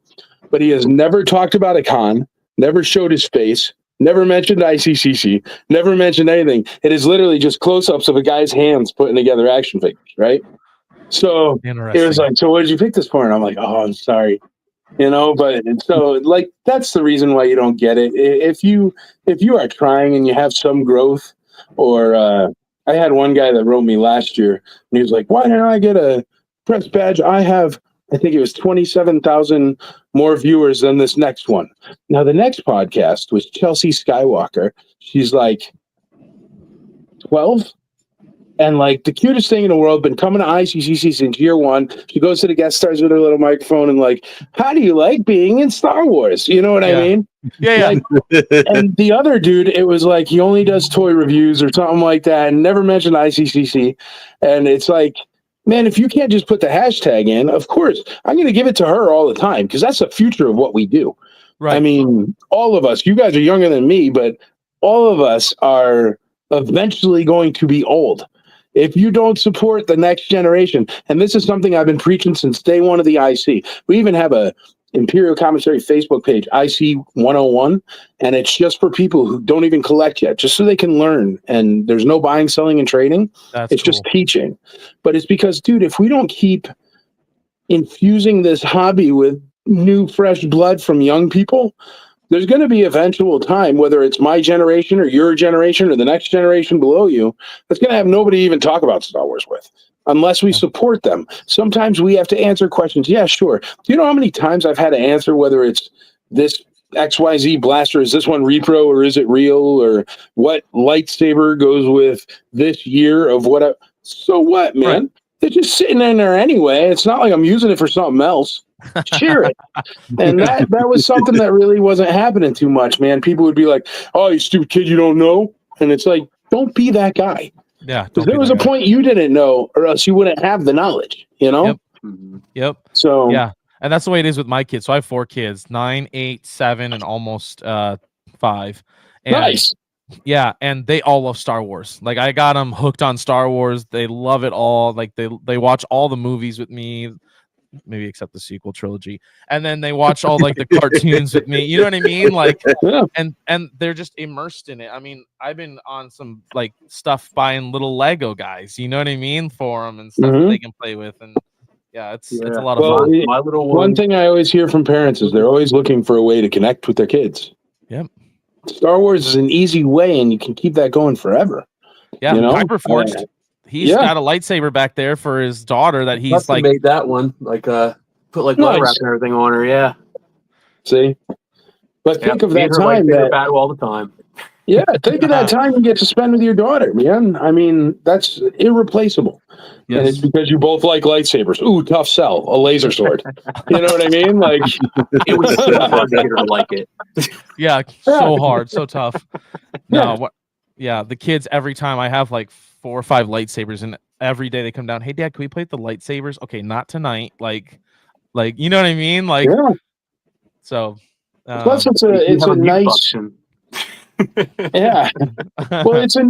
But he has never talked about a con, never showed his face, Never mentioned ICCC. Never mentioned anything. It is literally just close-ups of a guy's hands putting together action figures, right? So it was like, so what did you pick this for? And I'm like, oh, I'm sorry. But so like that's the reason why you don't get it. If you are trying and you have some growth, or I had one guy that wrote me last year and he was like, why didn't I get a press badge? I think it was 27,000 more viewers than this next one. Now the next podcast was Chelsea Skywalker. She's like 12. And like the cutest thing in the world, been coming to ICCC since year one. She goes to the guest stars with her little microphone and like, how do you like being in Star Wars? You know what I mean? Yeah. Like, and the other dude, it was like he only does toy reviews or something like that, and never mentioned ICCC. And it's like, man, if you can't just put the hashtag in, of course I'm going to give it to her all the time because that's the future of what we do. Right. I mean, all of us. You guys are younger than me, but all of us are eventually going to be old. If you don't support the next generation, and this is something I've been preaching since day one of the IC. We even have a Imperial Commissary Facebook page, IC 101, and it's just for people who don't even collect yet, just so they can learn. And there's no buying, selling, and trading. It's just teaching. But it's because, dude, if we don't keep infusing this hobby with new, fresh blood from young people, there's going to be eventual time, whether it's my generation or your generation or the next generation below you, that's going to have nobody even talk about Star Wars with, unless we support them. Sometimes we have to answer questions. Yeah, sure. Do you know how many times I've had to answer whether it's this XYZ blaster, is this one repro or is it real, or what lightsaber goes with this year of what? So what, man? Right. They're just sitting in there anyway. It's not like I'm using it for something else. Share it. And that was something that really wasn't happening too much, man. People would be like, oh, you stupid kid, you don't know. And it's like, don't be that guy. Yeah. Because there was a point you didn't know, or else you wouldn't have the knowledge, Yep. So yeah. And that's the way it is with my kids. So I have 4 kids, 9, 8, 7, and almost 5. And nice. Yeah, and they all love Star Wars. Like I got them hooked on Star Wars. They love it all. Like they watch all the movies with me, maybe except the sequel trilogy, and then they watch all like the cartoons with me. You know what I mean? Like, and they're just immersed in it. I mean, I've been on some like stuff buying little Lego guys. You know what I mean, for them and stuff that they can play with, and it's a lot of fun. My little one thing I always hear from parents is they're always looking for a way to connect with their kids. Yep. Star Wars is an easy way, and you can keep that going forever. Yeah, Hyperforged. He's got a lightsaber back there for his daughter that he's like made that one, like put like leather wrap and everything on her. Yeah. See, but think of that time that battle all the time. Yeah, think of that time you get to spend with your daughter, man. I mean, that's irreplaceable. Yes. And it's because you both like lightsabers. Ooh, tough sell, a laser sword. You know what I mean? Like, it was so hard to get her to like it. Yeah, so hard, so tough. No, the kids, every time I have like 4 or 5 lightsabers, and every day they come down, hey, Dad, can we play the lightsabers? Okay, not tonight. Like, you know what I mean? Like, so. Plus, it's a nice. Yeah, well, it's a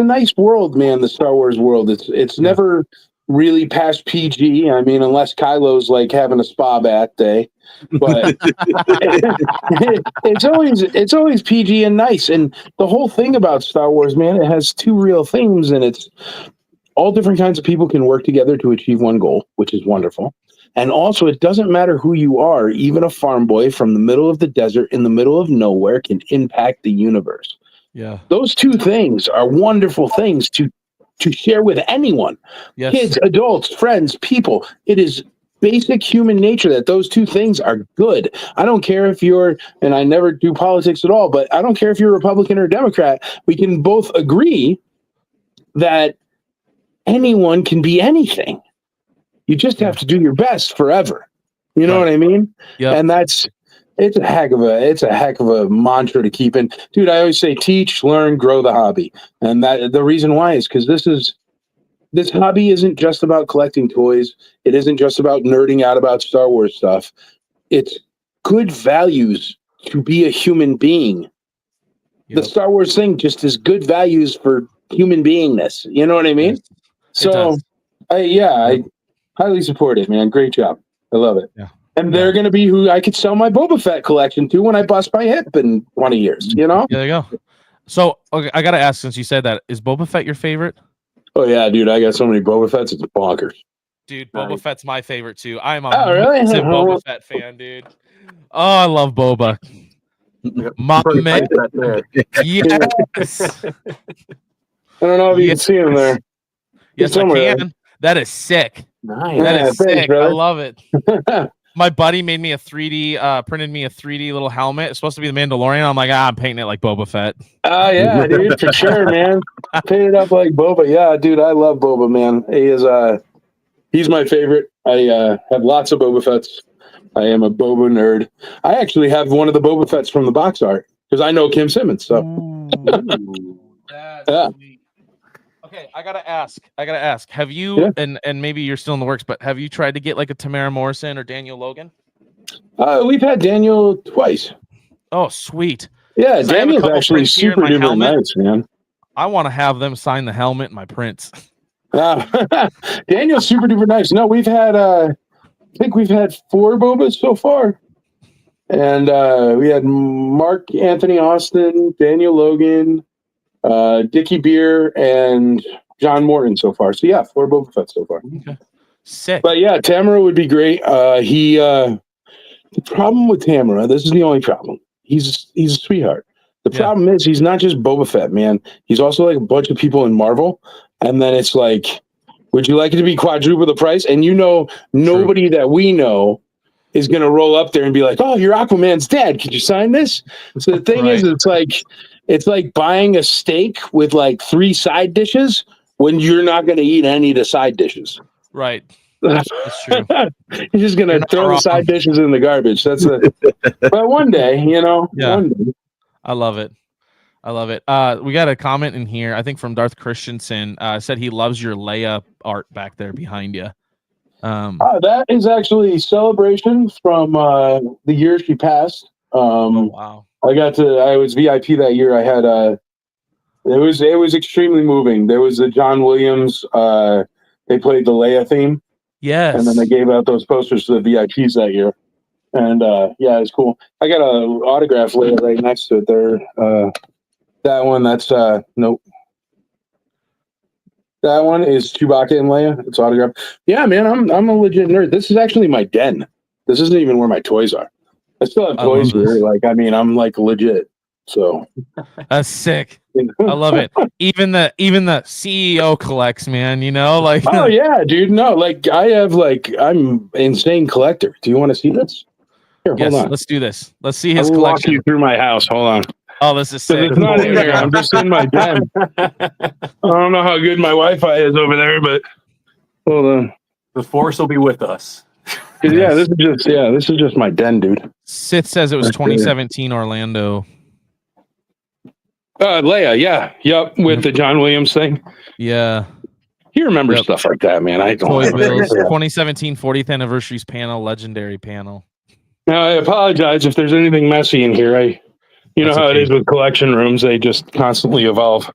nice world, man. The Star Wars world. It's never really past PG. I mean, unless Kylo's like having a spa bath day, but it's always PG and nice. And the whole thing about Star Wars, man, it has 2 real themes, and it's all different kinds of people can work together to achieve one goal, which is wonderful. And also, it doesn't matter who you are. Even a farm boy from the middle of the desert in the middle of nowhere can impact the universe. Yeah. Those 2 things are wonderful things to share with anyone. Yes. Kids, adults, friends, people. It is basic human nature that those 2 things are good. I don't care if you're, and I never do politics at all, but I don't care if you're Republican or Democrat. We can both agree that anyone can be anything. You just have to do your best forever. You know what I mean? Yeah. And it's a heck of a mantra to keep in. Dude, I always say teach, learn, grow the hobby. And that the reason why is because this hobby isn't just about collecting toys. It isn't just about nerding out about Star Wars stuff. It's good values to be a human being. Yep. The Star Wars thing just is good values for human beingness. You know what I mean? Yes. So I highly support it, man. Great job. I love it. Yeah. And they're going to be who I could sell my Boba Fett collection to when I bust my hip in 20 years, you know? There you go. So, okay, I got to ask, since you said that, is Boba Fett your favorite? Oh, yeah, dude. I got so many Boba Fetts. It's bonkers. Dude, Boba Fett's my favorite, too. I'm a really? massive Boba Fett fan, dude. Oh, I love Boba. My man. Yes. I don't know if you can see him there. Yes, I can. That is sick. Nice. That is thanks, sick. brother. I love it. My buddy made me a 3D, printed me a 3D little helmet. It's supposed to be the Mandalorian. I'm like, I'm painting it like Boba Fett. Oh, yeah, dude, for sure, man. Paint it up like Boba. Yeah, dude, I love Boba, man. He's my favorite. I have lots of Boba Fetts. I am a Boba nerd. I actually have one of the Boba Fetts from the box art because I know Kim Simmons. So, yeah. Sweet. Okay, I gotta ask. Have you and maybe you're still in the works, but have you tried to get like a Tamara Morrison or Daniel Logan? We've had Daniel twice. Oh, sweet. Yeah, Daniel's actually super duper nice, man. I want to have them sign the helmet and my prints. Daniel's super duper nice. No, we've had I think we've had 4 Bobas so far. And we had Mark Anthony Austin, Daniel Logan, Dickie Beer, and John Morton so far. So yeah, 4 Boba Fett so far. Okay. Sick. But yeah, Tamara would be great. The problem with Tamara, this is the only problem. He's a sweetheart. The problem is he's not just Boba Fett, man. He's also like a bunch of people in Marvel. And then it's like, would you like it to be quadruple the price? And you know, nobody that we know is going to roll up there and be like, oh, you're Aquaman's dad. Could you sign this? So the thing is, it's like buying a steak with like 3 side dishes when you're not going to eat any of the side dishes. Right. That's true. You're just going to throw the side dishes in the garbage. But one day, you know, one day. I love it. We got a comment in here, I think from Darth Christensen, said he loves your Leia art back there behind you. That is actually Celebration from the year she passed. Wow. I was VIP that year. I had it was extremely moving. There was a John Williams, they played the Leia theme. Yes. And then they gave out those posters to the VIPs that year. And yeah, it's cool. I got an autograph Leia right next to it there. That one, that's nope. That one is Chewbacca and Leia. It's autographed. Yeah, man, I'm a legit nerd. This is actually my den. This isn't even where my toys are. I still have toys here. Like, I mean, I'm like legit. So that's sick. I love it. Even the CEO collects, man. You know, like oh yeah, dude. No, like I'm insane collector. Do you want to see this? Here, hold on. Let's do this. Let's see his I'll collection. walk you through my house. Hold on. Oh, this is sick. It's not in here. I'm just in my den. I don't know how good my Wi-Fi is over there, but hold on. The Force will be with us. Yeah, this is just my den, dude. Sith says it was 2017 Orlando. Leia, yeah, yep, with the John Williams thing. Yeah, he remembers stuff like that, man. I don't. Toy Bills, 2017 40th anniversaries panel, legendary panel. Now, I apologize if there's anything messy in here. You know how it is with collection rooms; they just constantly evolve.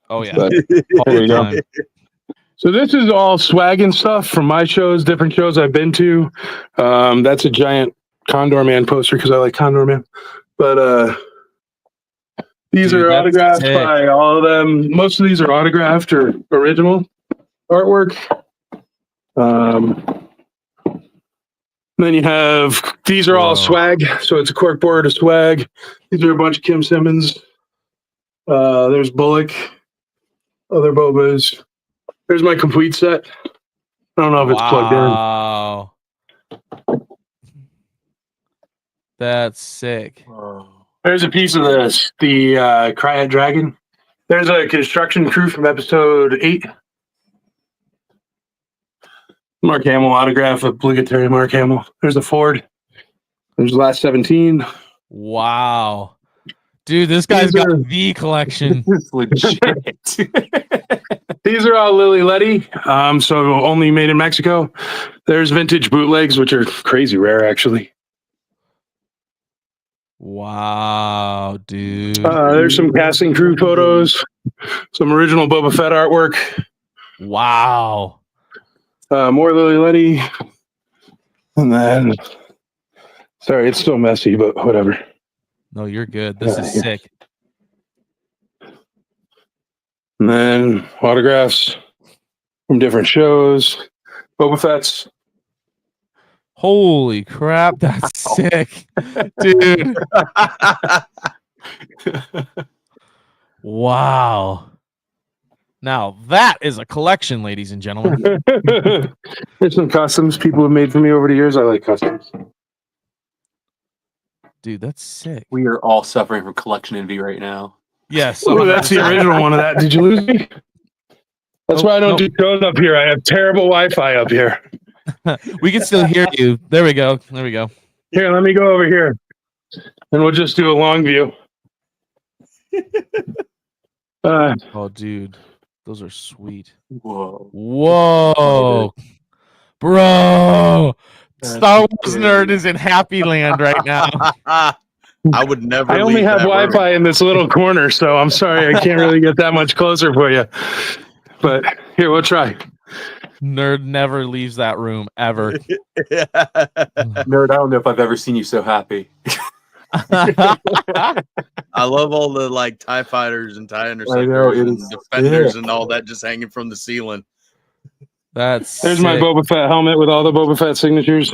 Oh yeah, but, there you go. So this is all swag and stuff from my shows, different shows I've been to. That's a giant Condor Man poster because I like Condor Man. But these are autographed by all of them. Most of these are autographed or original artwork. Then you have, these are all swag. So it's a corkboard of swag. These are a bunch of Kim Simmons. There's Bullock, other Bobas. There's my complete set. I don't know if it's plugged in. Wow. That's sick. There's a piece of this, the Cryat Dragon. There's a construction crew from episode 8. Mark Hamill autograph, obligatory Mark Hamill. There's a Ford. There's the last 17. Wow. Dude, this guy's got the collection. It's legit. These are all Lily Letty, so only made in Mexico. There's vintage bootlegs, which are crazy rare, actually. Wow, dude. There's some casting crew photos, some original Boba Fett artwork. Wow. More Lily Letty. And then Sorry, it's still messy, but whatever. No, you're good. This is Yeah. sick. And then autographs from different shows. Boba Fett's. Holy crap, that's sick, dude. Wow. Now that is a collection, ladies and gentlemen. There's some customs people have made for me over the years. I like customs. Dude, that's sick. We are all suffering from collection envy right now. Yes. Ooh, that's the original one of that. Did you lose me? That's why I don't do shows up here. I have terrible Wi-Fi up here. We can still hear you. There we go. There we go. Here, let me go over here. And we'll just do a long view. Oh, dude. Those are sweet. Whoa. Whoa. Bro. Star Wars nerd is in happy land right now. I would never. I only have Wi-Fi in this little corner, so I'm sorry I can't really get that much closer for you. But here, we'll try. Nerd never leaves that room ever. Nerd, I don't know if I've ever seen you so happy. I love all the like TIE fighters and TIE interceptors and defenders and all that just hanging from the ceiling. There's my Boba Fett helmet with all the Boba Fett signatures.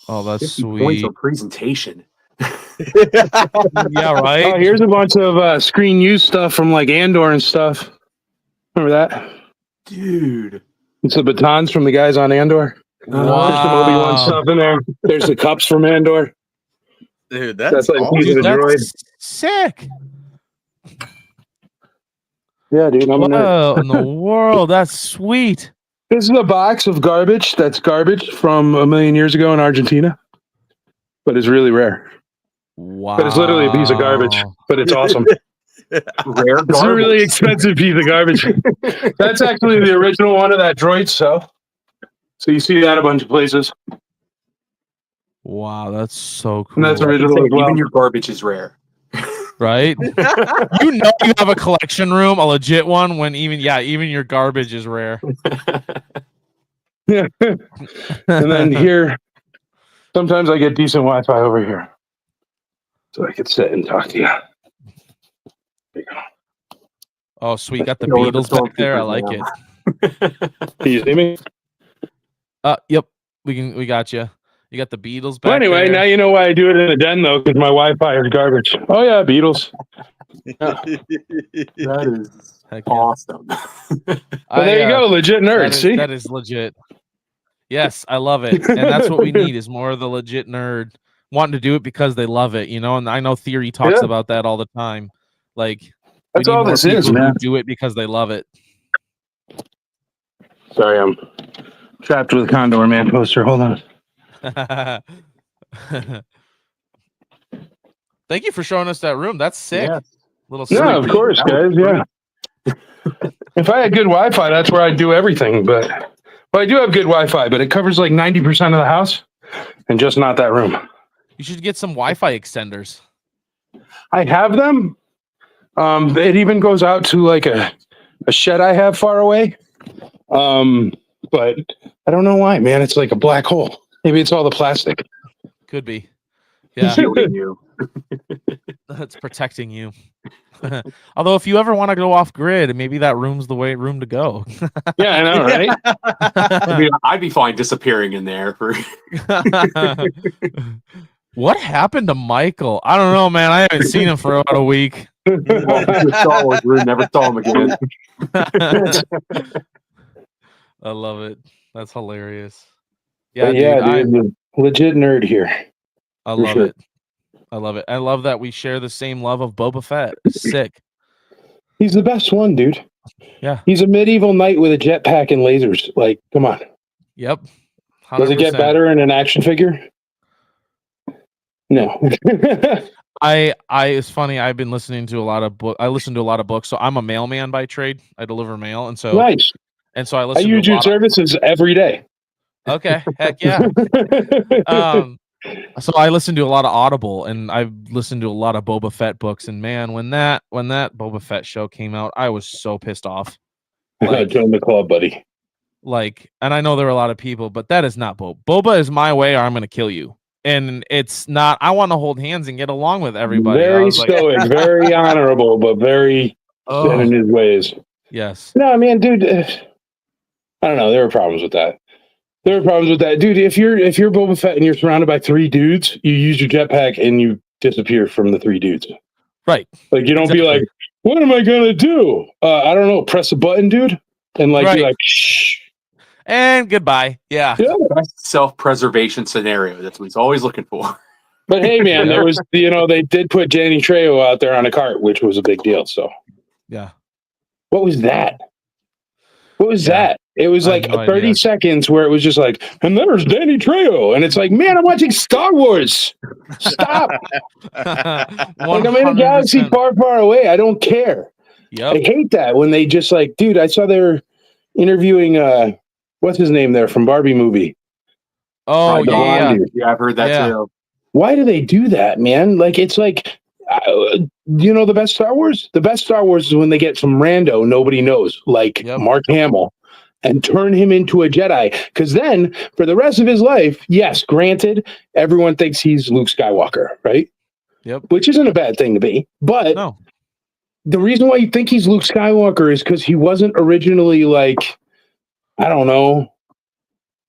Oh, that's 50 sweet. points of presentation. Yeah, right. Oh, here's a bunch of screen use stuff from like Andor and stuff. Remember that? Dude. It's the batons from the guys on Andor. Wow. There's some Obi-Wan stuff in there. There's the cups from Andor. Dude, That's like awesome. a piece of the droid. That's sick. Yeah, dude. I'm a nerd. What in the world? That's sweet. This is a box of garbage. That's garbage from a million years ago in Argentina. But it's really rare. Wow. But it's literally a piece of garbage. But it's awesome. Rare It's a really garbage. expensive piece of garbage. That's actually the original one of that droid cell. So you see that a bunch of places. Wow, that's so cool. And that's original as well. Even your garbage is rare. Right? You know you have a collection room, a legit one, when even your garbage is rare. Yeah. And then here, sometimes I get decent Wi-Fi over here. So I could sit and talk to you. There you go. Oh, sweet. Got the Beatles back there. I like it. Can you see me? Yep. We got you. You got the Beatles back Well, anyway, there. now you know why I do it in a den, though, because my Wi-Fi is garbage. Oh, yeah, Beatles. That is Heck yeah. awesome. Well, there you go. Legit nerd. See? That is legit. Yes, I love it. And that's what we need is more of the legit nerd wanting to do it because they love it, you know? And I know Theory talks about that all the time. Like, That's all this is, man. Do it because they love it. Sorry, I'm trapped with a Condor Man poster. Hold on. Thank you for showing us that room. That's sick. Yeah. Little Yeah, sneak of peek. course, guys. Yeah. If I had good Wi-Fi, that's where I'd do everything. But I do have good Wi-Fi, but it covers like 90% of the house, and just not that room. You should get some Wi-Fi extenders. I have them. It even goes out to like a shed I have far away. But I don't know why, man. It's like a black hole. Maybe it's all the plastic. Could be. Yeah, Shielding you. that's protecting you. Although, if you ever want to go off grid, maybe that room's the room to go. Yeah, I know, right? I'd be fine disappearing in there for. What happened to Michael? I don't know, man. I haven't seen him for about a week. Star Wars, we never saw him again. I love it. That's hilarious. Yeah, dude, legit nerd here. I love it. I love it. I love that we share the same love of Boba Fett. Sick. He's the best one, dude. Yeah. He's a medieval knight with a jetpack and lasers. Like, come on. Yep. 100%. Does it get better in an action figure? No. It's funny. I've been listening to a lot of I listen to a lot of books. So I'm a mailman by trade. I deliver mail, and so nice. And so I I listen. use your services every day. Okay. Heck yeah. So I listen to a lot of Audible, and I've listened to a lot of Boba Fett books. And man, when that Boba Fett show came out, I was so pissed off. Like, join the club, buddy. Like, and I know there are a lot of people, but that is not Boba. Boba is my way, or I'm going to kill you. and it's not. I want to hold hands and get along with everybody. Very stoic, very honorable, but very set in his ways. Yes. No, man, dude. I don't know. There are problems with that. Dude. If you're Boba Fett and you're surrounded by 3 dudes, you use your jetpack and you disappear from the 3 dudes. Right. Like you don't be like, what am I gonna do? I don't know. Press a button, dude, and like you're like, shh. And goodbye. Yeah. Self-preservation scenario. That's what he's always looking for. But hey, man, there was, they did put Danny Trejo out there on a cart, which was a big deal. So, yeah. What was that? That? It was like 30 seconds where it was just like, and there's Danny Trejo. And it's like, man, I'm watching Star Wars. Stop. Like I'm in a galaxy far, far away. I don't care. Yep. I hate that when they just like, dude, I saw they're interviewing, what's his name there from Barbie movie? Oh, yeah. Yeah, I've heard that too. Why do they do that, man? Like, it's like, the best Star Wars? The best Star Wars is when they get some rando nobody knows, like Mark Hamill, and turn him into a Jedi. Because then, for the rest of his life, yes, granted, everyone thinks he's Luke Skywalker, right? Yep. Which isn't a bad thing to be. But the reason why you think he's Luke Skywalker is because he wasn't originally like, I don't know,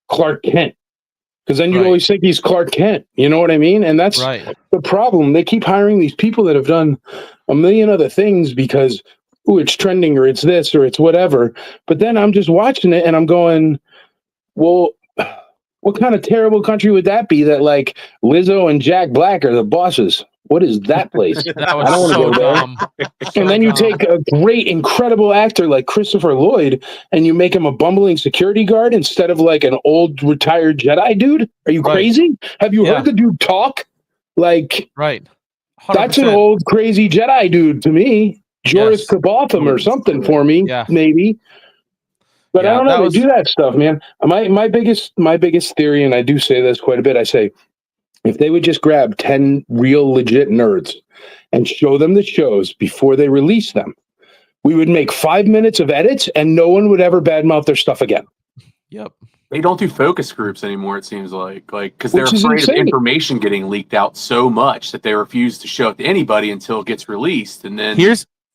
Clark Kent. Because then you always think he's Clark Kent. You know what I mean? And that's the problem. They keep hiring these people that have done a million other things because, it's trending or it's this or it's whatever. But then I'm just watching it and I'm going, well, what kind of terrible country would that be that like Lizzo and Jack Black are the bosses? What is that place? That was I don't want to go there. And then you take a great, incredible actor like Christopher Lloyd and you make him a bumbling security guard instead of like an old retired Jedi dude. Are you crazy? Have you heard the dude talk? Like, 100%. That's an old crazy Jedi dude to me. Joris Kabotham or something for me, maybe. But I don't know. They do that stuff, man. My biggest theory, and I do say this quite a bit. I say, if they would just grab 10 real legit nerds and show them the shows before they release them, we would make 5 minutes of edits, and no one would ever badmouth their stuff again. Yep. They don't do focus groups anymore. It seems like because they're afraid of information getting leaked out so much that they refuse to show it to anybody until it gets released. And then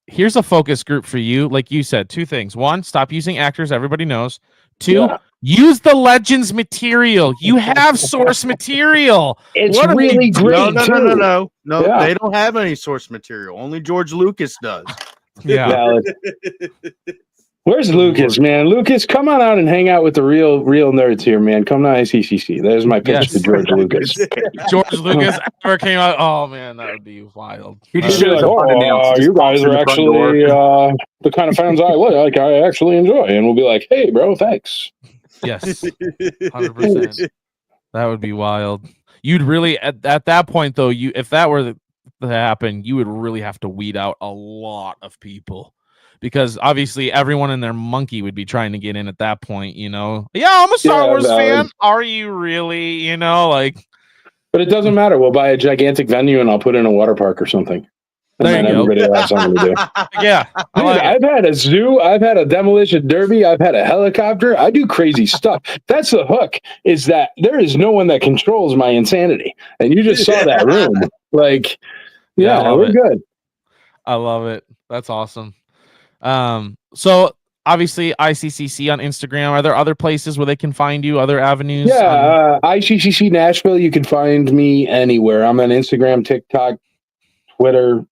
Here's a focus group for you. Like you said, 2 things. 1, stop using actors everybody knows. 2, use the Legends material. You have source material. It's really great. No. They don't have any source material. Only George Lucas does. Yeah. Where's Lucas, man? Lucas, come on out and hang out with the real nerds here, man. Come to ICCC. There's my pitch to George Lucas. George Lucas ever came out. Oh man, that would be wild. You just like, you guys are actually the kind of fans I like. I actually enjoy, and we'll be like, hey, bro, thanks. Yes, 100%. That would be wild. You'd really at that point though. If that were to happen, you would really have to weed out a lot of people. Because obviously everyone and their monkey would be trying to get in at that point, Yeah, I'm a Star Wars fan. Are you really? But it doesn't matter. We'll buy a gigantic venue and I'll put in a water park or something. And there you go. Everybody will have something to do. Yeah. Dude, I've had a zoo. I've had a demolition derby. I've had a helicopter. I do crazy stuff. That's the hook, is that there is no one that controls my insanity. And you just saw that room. Like, we're good. I love it. That's awesome. So obviously ICCC on Instagram. Are there other places where they can find you? Other avenues? Yeah, ICCC Nashville. You can find me anywhere. I'm on Instagram, TikTok, Twitter,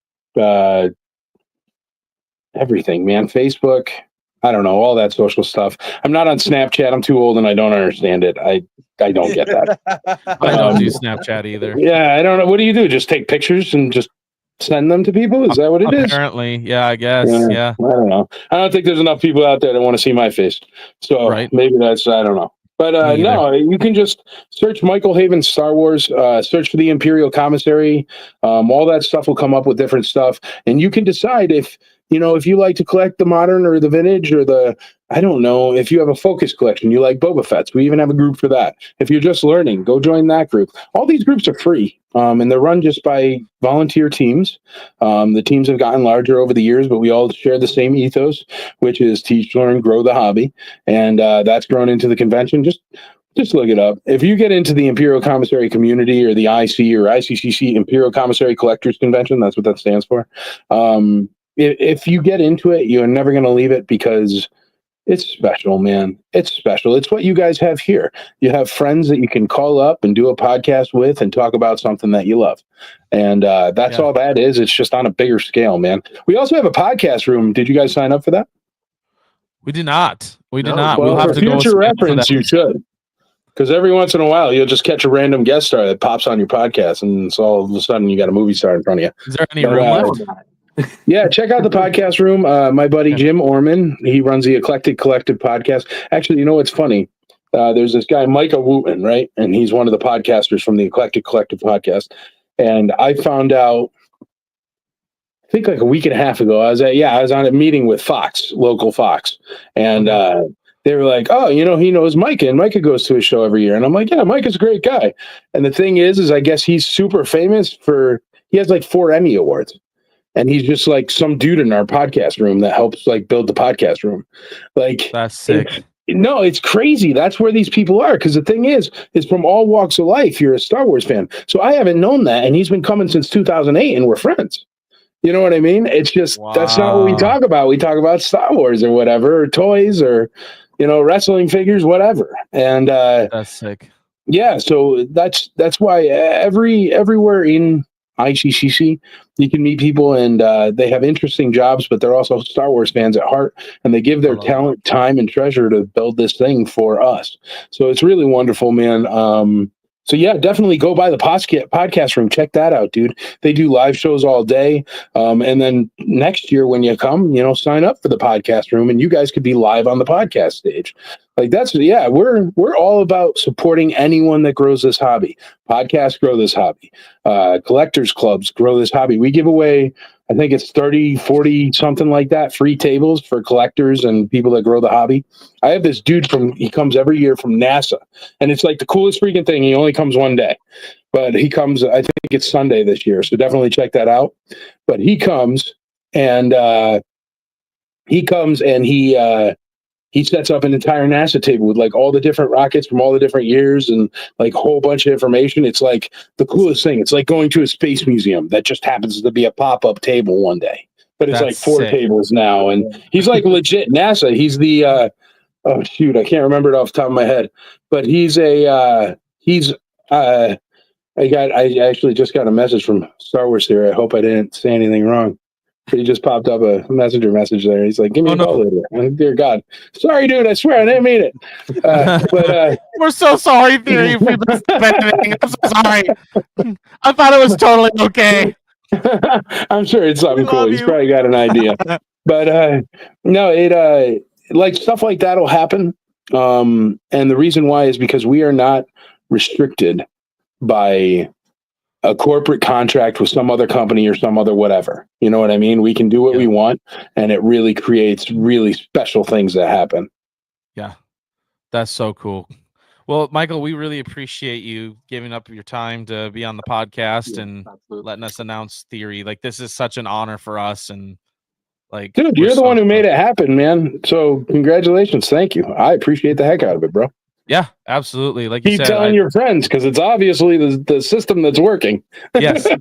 everything, man. Facebook. I don't know, all that social stuff. I'm not on Snapchat. I'm too old and I don't understand it. I don't get that. I don't do Snapchat either. Yeah, I don't know. What do you do? Just take pictures and just send them to people? Is that what it is? Apparently, yeah, I guess. Yeah. I don't know. I don't think there's enough people out there that want to see my face. So maybe that's, I don't know. But no, you can just search Michael Haven Star Wars, search for the Imperial Commissary. All that stuff will come up with different stuff. And you can decide if you like to collect the modern or the vintage or I don't know, if you have a focus collection, you like Boba Fett's. We even have a group for that. If you're just learning, go join that group. All these groups are free. And they're run just by volunteer teams. The teams have gotten larger over the years, but we all share the same ethos, which is teach, learn, grow the hobby. And that's grown into the convention. Just Just look it up. If you get into the Imperial Commissary community or the IC or ICCC Imperial Commissary Collectors Convention, that's what that stands for. If you get into it, you're never going to leave it because it's special, man. It's special. It's what you guys have here. You have friends that you can call up and do a podcast with and talk about something that you love. And that's all that is. It's just on a bigger scale, man. We also have a podcast room. Did you guys sign up for that? We did not. We did not. Well, we'll have for to go future reference, you should. Because every once in a while, you'll just catch a random guest star that pops on your podcast, and so all of a sudden, you got a movie star in front of you. Is there any room left? Yeah, check out the podcast room. My buddy Jim Orman, he runs the Eclectic Collective podcast. Actually, you know what's funny? There's this guy, Micah Wooten, right? And he's one of the podcasters from the Eclectic Collective podcast. And I found out, I think like a week and a half ago, I was on a meeting with Fox, local Fox. And they were like, oh, you know, he knows Micah, and Micah goes to his show every year. And I'm like, yeah, Micah's a great guy. And the thing is I guess he's super famous he has like 4 Emmy Awards. And he's just like some dude in our podcast room that helps like build the podcast room. Like, that's sick. It's crazy. That's where these people are. Because the thing is from all walks of life, you're a Star Wars fan. So I haven't known that. And he's been coming since 2008 and we're friends. You know what I mean? It's just, That's not what we talk about. We talk about Star Wars or whatever, or toys or, you know, wrestling figures, whatever. And that's sick. Yeah. So that's why everywhere in ICCC, you can meet people and they have interesting jobs, but they're also Star Wars fans at heart, and they give their talent, time, and treasure to build this thing for us. So it's really wonderful, man. So yeah, definitely go by the podcast room. Check that out, dude. They do live shows all day. And then next year when you come, you know, sign up for the podcast room and you guys could be live on the podcast stage. Like we're all about supporting anyone that grows this hobby. Podcasts grow this hobby. Collectors clubs grow this hobby. We give away, I think it's 30, 40, something like that, free tables for collectors and people that grow the hobby. I have this dude he comes every year from NASA, and it's like the coolest freaking thing. He only comes one day, but he comes, I think it's Sunday this year. So definitely check that out. But he comes and he sets up an entire NASA table with like all the different rockets from all the different years and like a whole bunch of information. It's like the coolest thing. It's like going to a space museum that just happens to be a pop-up table one day, but it's like 4 tables now. And he's like legit NASA. He's the, oh shoot, I can't remember it off the top of my head, but I actually just got a message from Star Wars here. I hope I didn't say anything wrong. He just popped up a messenger message there. He's like, give me a call later. Like, dear God. Sorry, dude. I swear I didn't mean it. But we're so sorry, Theory. If we missed anything. I'm so sorry. I thought it was totally okay. I'm sure it's something cool. He's probably got an idea. But no, like stuff like that will happen. And the reason why is because we are not restricted by a corporate contract with some other company or some other whatever. You know what I mean? We can do what we want, and it really creates really special things that happen. Yeah, that's so cool. Well, Michael, we really appreciate you giving up your time to be on the podcast and letting us announce Theory. Like, this is such an honor for us. And like, dude, you're the one who made it happen, man. So congratulations. Thank you. I appreciate the heck out of it, bro. Yeah, absolutely. Like you keep said, telling your friends because it's obviously the system that's working. Yes, my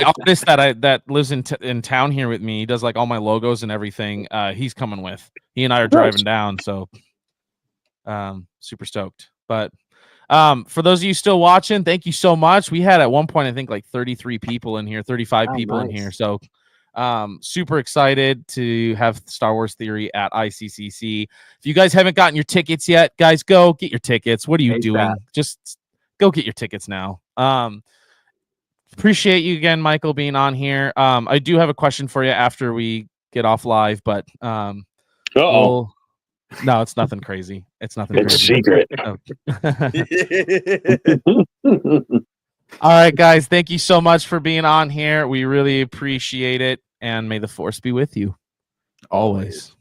artist that lives in town here with me. He does like all my logos and everything. He's coming with. He and I are driving down, so super stoked. But for those of you still watching, thank you so much. We had at one point I think like 33 people in here, 35 people in here. So super excited to have Star Wars Theory at ICCC. If you guys haven't gotten your tickets yet, guys, go get your tickets. What are you doing? Just go get your tickets now. Appreciate you again, Michael, being on here. I do have a question for you after we get off live, but no, it's nothing crazy. It's nothing it's crazy. Secret. All right, guys, thank you so much for being on here. We really appreciate it. And may the force be with you always.